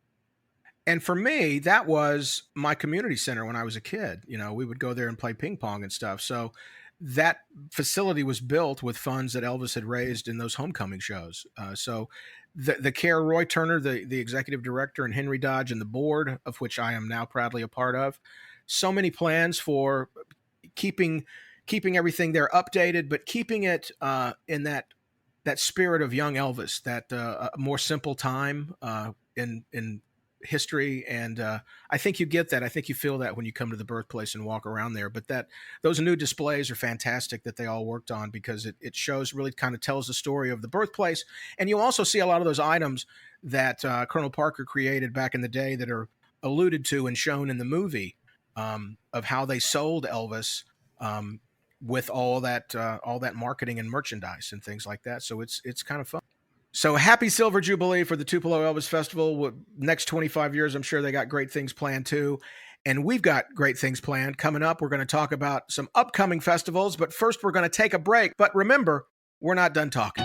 And for me, that was my community center when I was a kid. We would go there and play ping pong and stuff. So that facility was built with funds that Elvis had raised in those homecoming shows. So the care, Roy Turner, the executive director, and Henry Dodge and the board, of which I am now proudly a part of, so many plans for keeping everything there updated, but keeping it in that spirit of young Elvis, that more simple time in history. And I think you get that. I think you feel that when you come to the birthplace and walk around there. But those new displays are fantastic that they all worked on, because it shows, really kind of tells the story of the birthplace. And you'll also see a lot of those items that Colonel Parker created back in the day that are alluded to and shown in the movie, of how they sold Elvis with all that marketing and merchandise and things like that. So it's kind of fun. So happy Silver Jubilee for the Tupelo Elvis Festival. Next 25 years, I'm sure they got great things planned too. And we've got great things planned coming up. We're going to talk about some upcoming festivals, but first we're going to take a break. But remember, we're not done talking.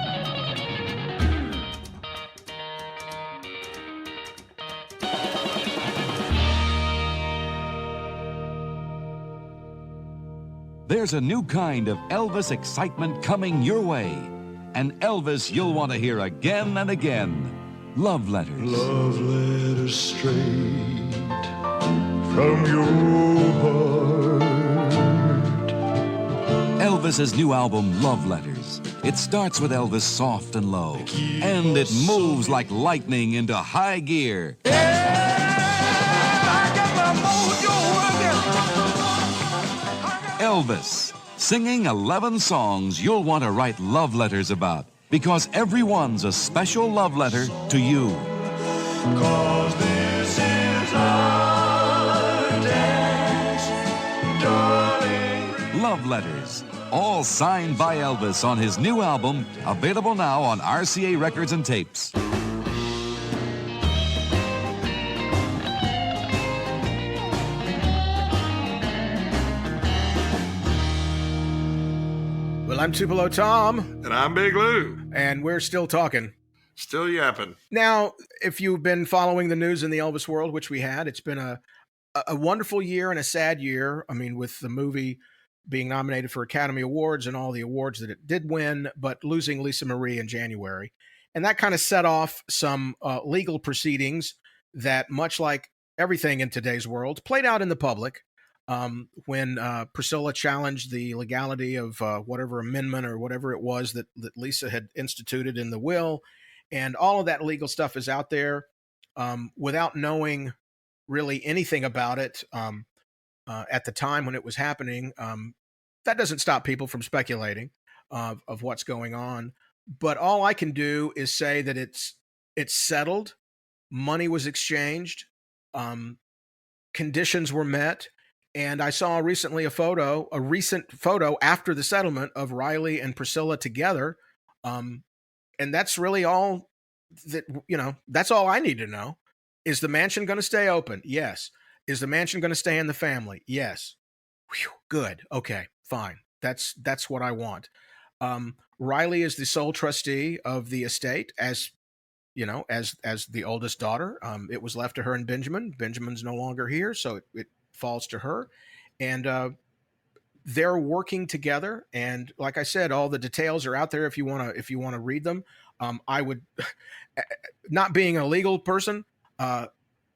There's a new kind of Elvis excitement coming your way. An Elvis you'll want to hear again and again. Love Letters. Love letters straight from your heart. Elvis's new album, Love Letters. It starts with Elvis soft and low, and it moves like lightning into high gear. Elvis, singing 11 songs you'll want to write love letters about, because every one's a special love letter to you. 'Cause this is our dance, darling. Love Letters, all signed by Elvis on his new album, available now on RCA Records and Tapes. Well, I'm Tupelo Tom, And I'm Big Lou. and we're still talking. Still yapping. Now, if you've been following the news in the Elvis world, which we had, it's been a wonderful year and a sad year. I mean, with the movie being nominated for Academy Awards and all the awards that it did win, but losing Lisa Marie in January. And that kind of set off some legal proceedings that, much like everything in today's world, played out in the public. When Priscilla challenged the legality of whatever amendment or whatever it was that Lisa had instituted in the will, and all of that legal stuff is out there without knowing really anything about it at the time when it was happening. That doesn't stop people from speculating of what's going on. But all I can do is say that it's settled, money was exchanged, conditions were met. And I saw recently a recent photo after the settlement of Riley and Priscilla together. And that's really all that, that's all I need to know. Is the mansion going to stay open? Yes. Is the mansion going to stay in the family? Yes. Whew, good. Okay, fine. That's what I want. Riley is the sole trustee of the estate, as the oldest daughter. It was left to her and Benjamin. Benjamin's no longer here, so it falls to her, and they're working together. And like I said, all the details are out there if you want to read them. I would, not being a legal person, the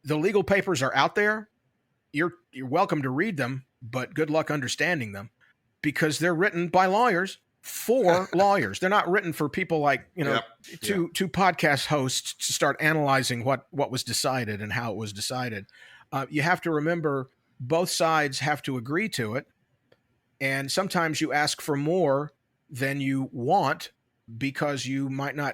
legal papers are out there. You're welcome to read them, but good luck understanding them, because they're written by lawyers for lawyers. They're not written for people like two podcast hosts to start analyzing what was decided and how it was decided. You have to remember, both sides have to agree to it. And sometimes you ask for more than you want because you're not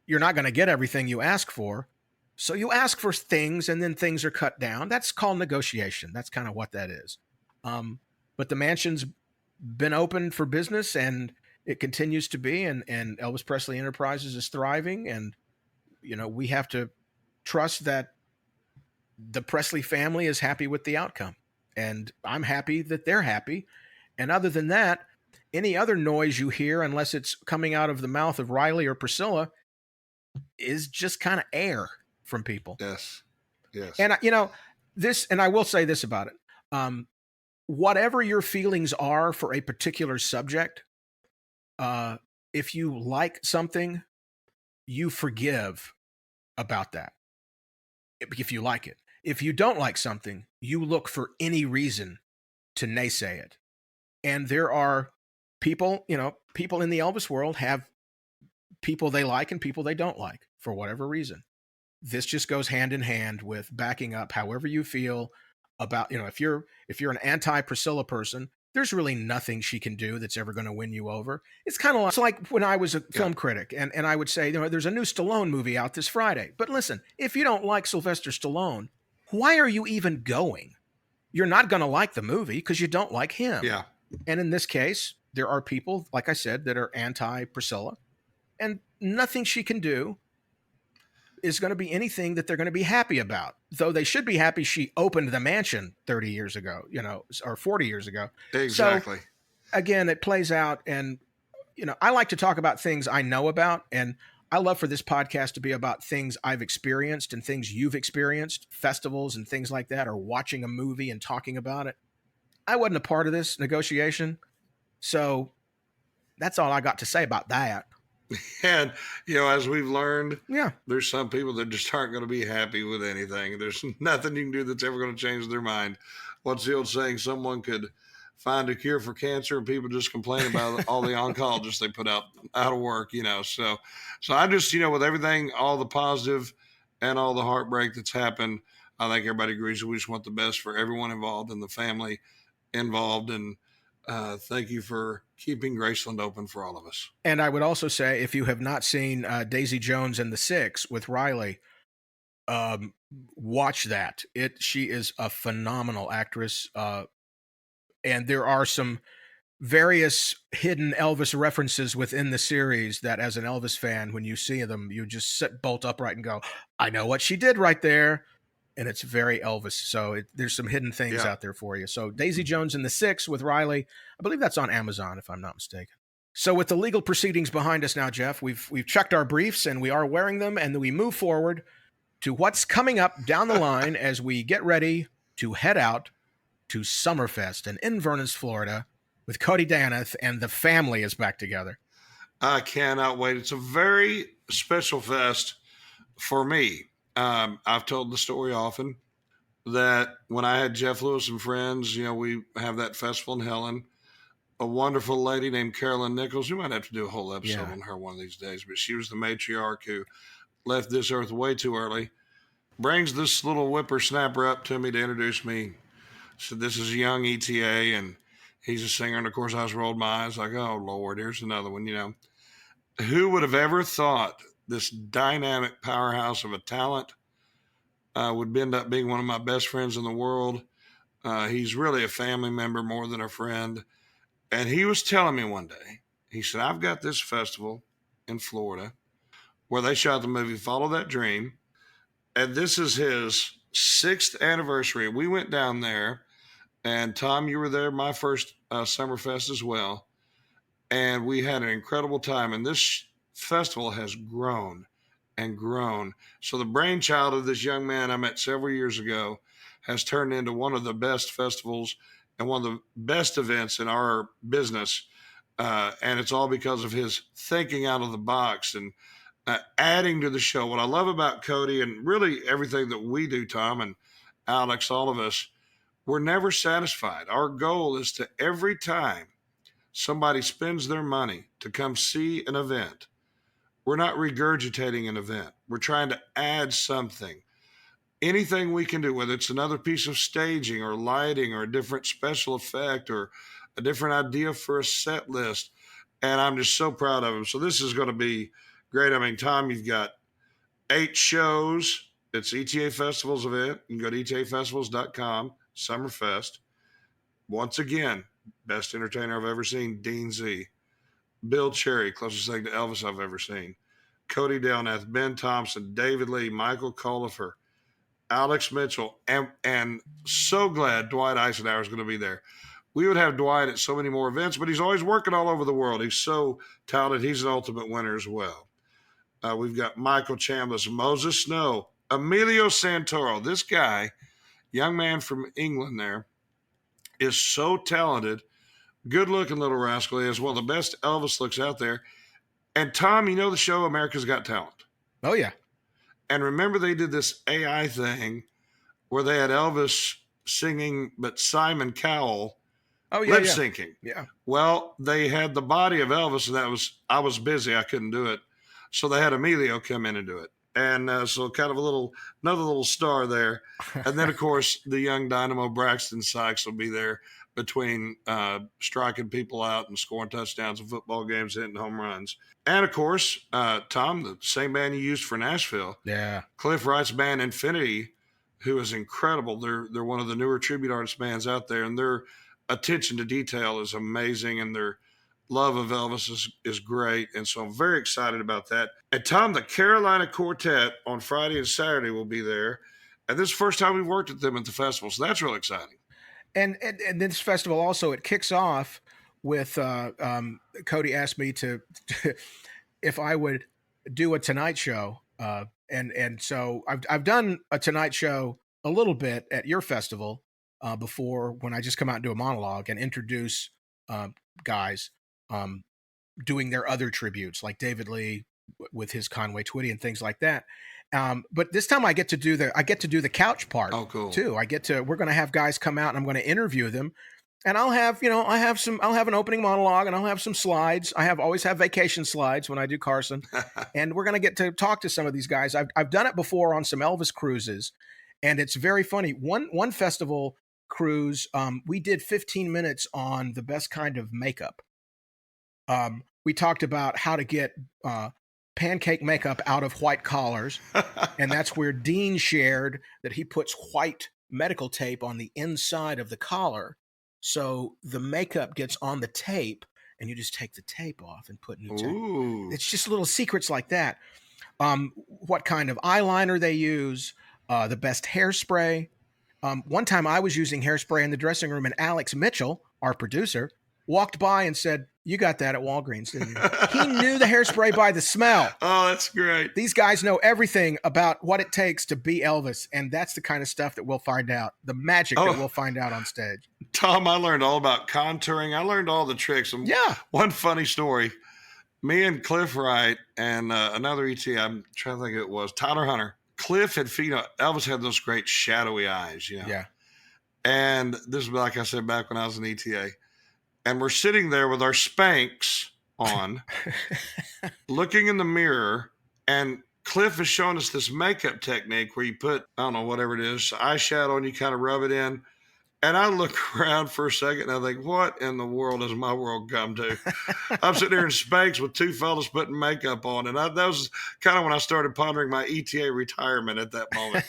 going to get everything you ask for. So you ask for things and then things are cut down. That's called negotiation. That's kind of what that is. But the mansion's been open for business and it continues to be. And Elvis Presley Enterprises is thriving. And, we have to trust that the Presley family is happy with the outcome. And I'm happy that they're happy. And other than that, any other noise you hear, unless it's coming out of the mouth of Riley or Priscilla, is just kind of air from people. Yes. And I will say this about it. Whatever your feelings are for a particular subject, if you like something, you forgive about that. If you like it. If you don't like something, you look for any reason to naysay it. And there are people in the Elvis world have people they like and people they don't like for whatever reason. This just goes hand in hand with backing up however you feel about, if you're an anti-Priscilla person, there's really nothing she can do that's ever going to win you over. It's kind of like when I was a film critic and I would say, there's a new Stallone movie out this Friday. But listen, if you don't like Sylvester Stallone, why are you even going? You're not going to like the movie because you don't like him. Yeah. And in this case, there are people, like I said, that are anti-Priscilla, and nothing she can do is going to be anything that they're going to be happy about. Though they should be happy she opened the mansion 30 years ago, or 40 years ago. Exactly. So, again, it plays out. And, I like to talk about things I know about. And I love for this podcast to be about things I've experienced and things you've experienced, festivals and things like that, or watching a movie and talking about it. I wasn't a part of this negotiation. So that's all I got to say about that. And, as we've learned, Yeah. there's some people that just aren't going to be happy with anything. There's nothing you can do that's ever going to change their mind. What's the old saying? Someone could find a cure for cancer and people just complain about all the oncologists they put out of work, So I just, with everything, all the positive and all the heartbreak that's happened, I think everybody agrees that we just want the best for everyone involved and the family involved. And thank you for keeping Graceland open for all of us. And I would also say, if you have not seen Daisy Jones and the Six with Riley, watch that. She is a phenomenal actress. And there are some various hidden Elvis references within the series that, as an Elvis fan, when you see them, you just sit bolt upright and go, I know what she did right there. And it's very Elvis. So there's some hidden things out there for you. So Daisy Jones and the Six with Riley, I believe that's on Amazon, if I'm not mistaken. So with the legal proceedings behind us now, Jeff, we've checked our briefs and we are wearing them, and then we move forward to what's coming up down the line as we get ready to head out to Summerfest in Inverness, Florida, with Cody Daneth, and the family is back together. I cannot wait. It's a very special fest for me. I've told the story often that when I had Jeff Lewis and friends, we have that festival in Helen. A wonderful lady named Carolyn Nichols. We might have to do a whole episode on her one of these days, but she was the matriarch who left this earth way too early. Brings this little whippersnapper up to me to introduce me. Said, this is a young ETA, and he's a singer. And of course, I just rolled my eyes like, oh, Lord, here's another one, Who would have ever thought this dynamic powerhouse of a talent would end up being one of my best friends in the world? He's really a family member more than a friend. And he was telling me one day, he said, I've got this festival in Florida where they shot the movie Follow That Dream. And this is his 6th anniversary. We went down there, and Tom, you were there, my first Summerfest as well. And we had an incredible time. And this festival has grown and grown. So the brainchild of this young man I met several years ago has turned into one of the best festivals and one of the best events in our business. And it's all because of his thinking out of the box and adding to the show. What I love about Cody, and really everything that we do, Tom and Alex, all of us, we're never satisfied. Our goal is to, every time somebody spends their money to come see an event, we're not regurgitating an event. We're trying to add something. Anything we can do, whether it's another piece of staging or lighting or a different special effect or a different idea for a set list. And I'm just so proud of him. So this is going to be great. I mean, Tom, you've got 8 shows. It's ETA Festivals event. You can go to etafestivals.com, Summerfest. Once again, best entertainer I've ever seen, Dean Z. Bill Cherry, closest thing to Elvis I've ever seen. Cody Daneth, Ben Thompson, David Lee, Michael Colifer, Alex Mitchell, and so glad Dwight Eisenhower is going to be there. We would have Dwight at so many more events, but he's always working all over the world. He's so talented. He's an ultimate winner as well. We've got Michael Chambliss, Moses Snow, Emilio Santoro. This guy, young man from England there, is so talented, good-looking little rascal. He has one of the best Elvis looks out there. And Tom, you know the show America's Got Talent? Oh, yeah. And remember they did this AI thing where they had Elvis singing, but Simon Cowell lip syncing. Yeah. Well, they had the body of Elvis, and I was busy. I couldn't do it. So they had Emilio come in and do it. And so kind of another little star there. And then, of course, the young dynamo Braxton Sykes will be there between striking people out and scoring touchdowns in football games, hitting home runs. And, of course, Tom, the same band you used for Nashville. Yeah. Cliff Wright's band Infinity, who is incredible. They're one of the newer tribute artist bands out there, and their attention to detail is amazing, and their love of Elvis is great. And so I'm very excited about that. And Tom, the Carolina Quartet on Friday and Saturday will be there. And this is the first time we've worked with them at the festival. So that's really exciting. And this festival also, it kicks off with Cody asked me to if I would do a Tonight Show. And so I've done a Tonight Show a little bit at your festival before, when I just come out and do a monologue and introduce guys doing their other tributes, like David Lee with his Conway Twitty and things like that. But this time I get to do the couch part. Oh, cool. Too. We're going to have guys come out and I'm going to interview them, and I'll have an opening monologue and I'll have some slides. Always have vacation slides when I do Carson, and we're going to get to talk to some of these guys. I've done it before on some Elvis cruises, and it's very funny. One festival cruise, we did 15 minutes on the best kind of makeup. We talked about how to get pancake makeup out of white collars. And that's where Dean shared that he puts white medical tape on the inside of the collar. So the makeup gets on the tape and you just take the tape off and put new tape. Ooh. It's just little secrets like that. What kind of eyeliner they use, the best hairspray. One time I was using hairspray in the dressing room, and Alex Mitchell, our producer, walked by and said, You got that at Walgreens, didn't you? He knew the hairspray by the smell. Oh, that's great. These guys know everything about what it takes to be Elvis, and that's the kind of stuff that we'll find out, the magic that we'll find out on stage. Tom, I learned all about contouring. I learned all the tricks. And Yeah. One funny story. Me and Cliff Wright and another ET, I'm trying to think who it was, Tyler Hunter. Cliff had, Elvis had those great shadowy eyes, Yeah. And this is, like I said, back when I was an ETA. And we're sitting there with our Spanx on, looking in the mirror, and Cliff is showing us this makeup technique where you put, I don't know, whatever it is, eyeshadow, and you kind of rub it in. And I look around for a second, and I think, what in the world has my world come to? I'm sitting there in Spanx with two fellas putting makeup on, and that was kind of when I started pondering my ETA retirement at that moment.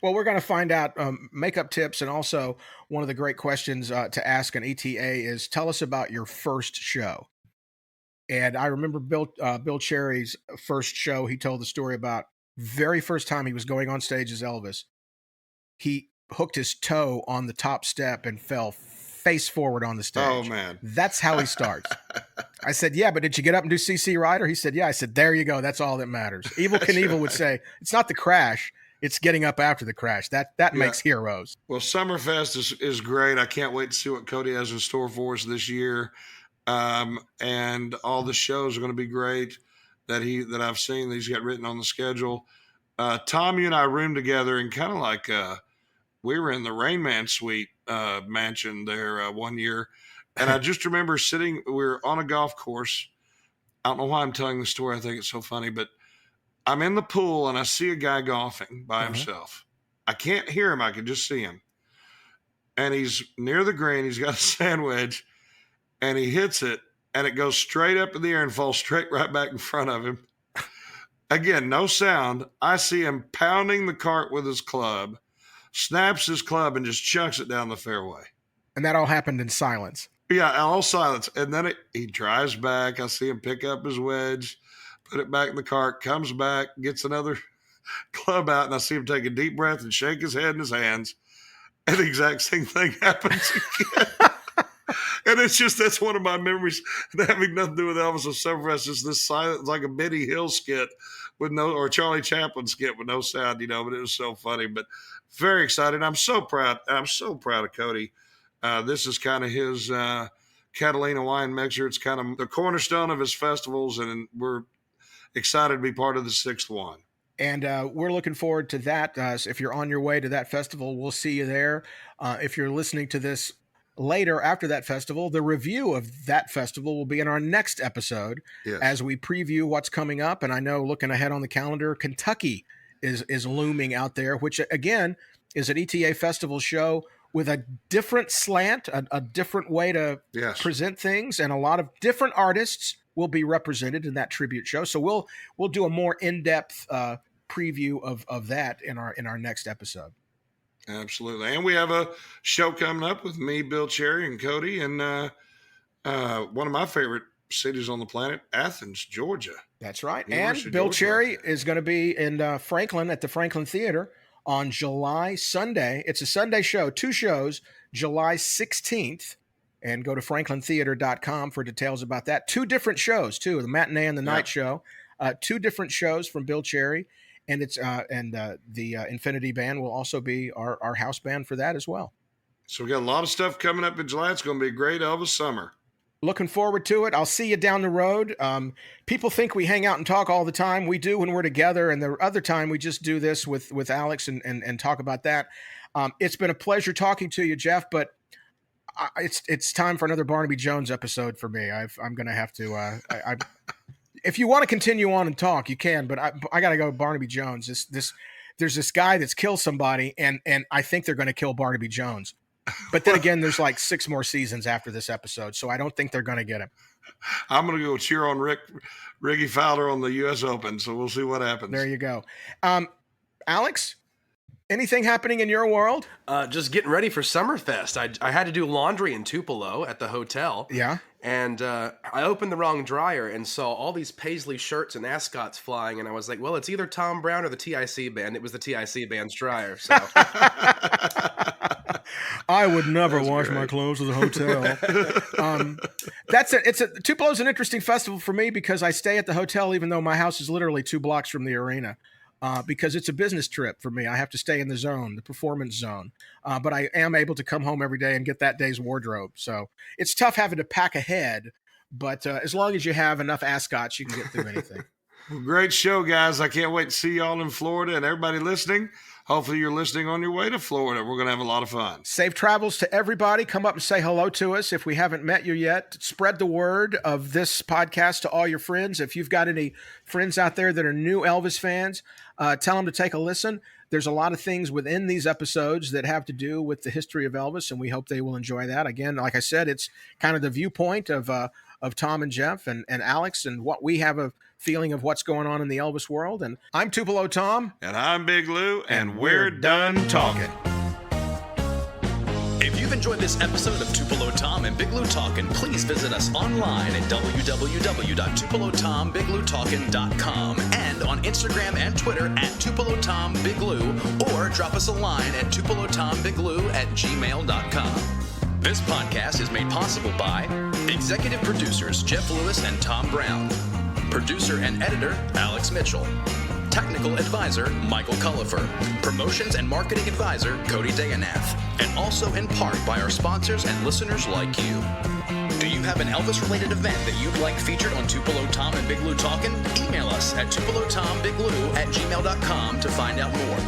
Well, we're going to find out makeup tips, and also one of the great questions to ask an ETA is, tell us about your first show. And I remember Bill Cherry's first show. He told the story about very first time he was going on stage as Elvis. He hooked his toe on the top step and fell face forward on the stage. Oh, man. That's how he starts. I said, yeah, but did you get up and do CC Rider? He said, yeah. I said, there you go. That's all that matters. Evel Knievel would say, it's not the crash. It's getting up after the crash. That makes heroes. Well, Summerfest is great. I can't wait to see what Cody has in store for us this year. And all the shows are going to be great that I've seen that he's got written on the schedule. Tom, you and I roomed together and kind of like we were in the Rain Man Suite mansion there one year. And I just remember we were on a golf course. I don't know why I'm telling the story. I think it's so funny, but I'm in the pool and I see a guy golfing by himself. I can't hear him. I can just see him. And he's near the green. He's got a sand wedge and he hits it and it goes straight up in the air and falls straight right back in front of him. Again, no sound. I see him pounding the cart with his club, snaps his club and just chucks it down the fairway. And that all happened in silence. Yeah, all silence. And then he drives back. I see him pick up his wedge, put it back in the cart, comes back, gets another club out, and I see him take a deep breath and shake his head in his hands. And the exact same thing happens again. And that's one of my memories, having nothing to do with Elvis or Summerfest, just this silence, like a Benny Hill skit or Charlie Chaplin skit with no sound, but it was so funny. But very excited. I'm so proud. I'm so proud of Cody. This is kind of his Catalina wine mixer. It's kind of the cornerstone of his festivals, and we're excited to be part of the sixth one. And we're looking forward to that. If you're on your way to that festival, we'll see you there. If you're listening to this later after that festival, the review of that festival will be in our next episode as we preview what's coming up. And I know, looking ahead on the calendar, Kentucky is looming out there, which again is an ETA festival show with a different slant, a different way to present things, and a lot of different artists will be represented in that tribute show. So we'll do a more in-depth preview of that in our next episode. Absolutely. And we have a show coming up with me, Bill Cherry, and Cody, and one of my favorite cities on the planet, Athens, Georgia. That's right. University And Bill Georgia Cherry is going to be in Franklin at the Franklin Theater on Sunday. It's a Sunday show, 2 shows, July 16th. And go to franklintheater.com for details about that. 2 different shows, too, the matinee and the night show. 2 different shows from Bill Cherry. And the Infinity Band will also be our house band for that as well. So we got a lot of stuff coming up in July. It's going to be a great Elvis summer. Looking forward to it. I'll see you down the road. People think we hang out and talk all the time. We do when we're together. And the other time we just do this with Alex and talk about that. It's been a pleasure talking to you, Jeff, but it's time for another Barnaby Jones episode for me. I'm going to have to, if you want to continue on and talk, you can, but I got to go Barnaby Jones. There's this guy that's killed somebody, and I think they're going to kill Barnaby Jones. But then again, there's like 6 more seasons after this episode, so I don't think they're going to get him. I'm going to go cheer on Ricky Fowler on the U.S. Open, so we'll see what happens. There you go. Alex, anything happening in your world? Just getting ready for Summerfest. I had to do laundry in Tupelo at the hotel. Yeah. And I opened the wrong dryer and saw all these paisley shirts and ascots flying, and I was like, well, it's either Tom Brown or the TIC band. It was the TIC band's dryer. So I would never That's wash great. my clothes at the hotel. Tupelo's an interesting festival for me because I stay at the hotel even though my house is literally 2 blocks from the arena. Because it's a business trip for me. I have to stay in the zone, the performance zone. But I am able to come home every day and get that day's wardrobe. So it's tough having to pack ahead, but as long as you have enough ascots, you can get through anything. Well, great show, guys. I can't wait to see y'all in Florida and everybody listening. Hopefully you're listening on your way to Florida. We're going to have a lot of fun. Safe travels to everybody. Come up and say hello to us if we haven't met you yet. Spread the word of this podcast to all your friends. If you've got any friends out there that are new Elvis fans, tell them to take a listen. There's a lot of things within these episodes that have to do with the history of Elvis, and we hope they will enjoy that. Again, like I said, it's kind of the viewpoint of Tom and Jeff and Alex and what we have a feeling of what's going on in the Elvis world. And I'm Tupelo Tom. And I'm Big Lou, and we're done talking. If you've enjoyed this episode of Tupelo Tom and Big Lou Talkin', please visit us online at www.tupelotombigloutalkin.com and on Instagram and Twitter at TupeloTomBigLou, or drop us a line at tupelotombigLou@gmail.com. This podcast is made possible by executive producers Jeff Lewis and Tom Brown, producer and editor Alex Mitchell, technical advisor Michael Cullifer, promotions and marketing advisor Cody Dayanath, and also in part by our sponsors and listeners like you. Do you have an Elvis-related event that you'd like featured on Tupelo Tom and Big Lou Talkin'? Email us at tupelotombigLou@gmail.com to find out more.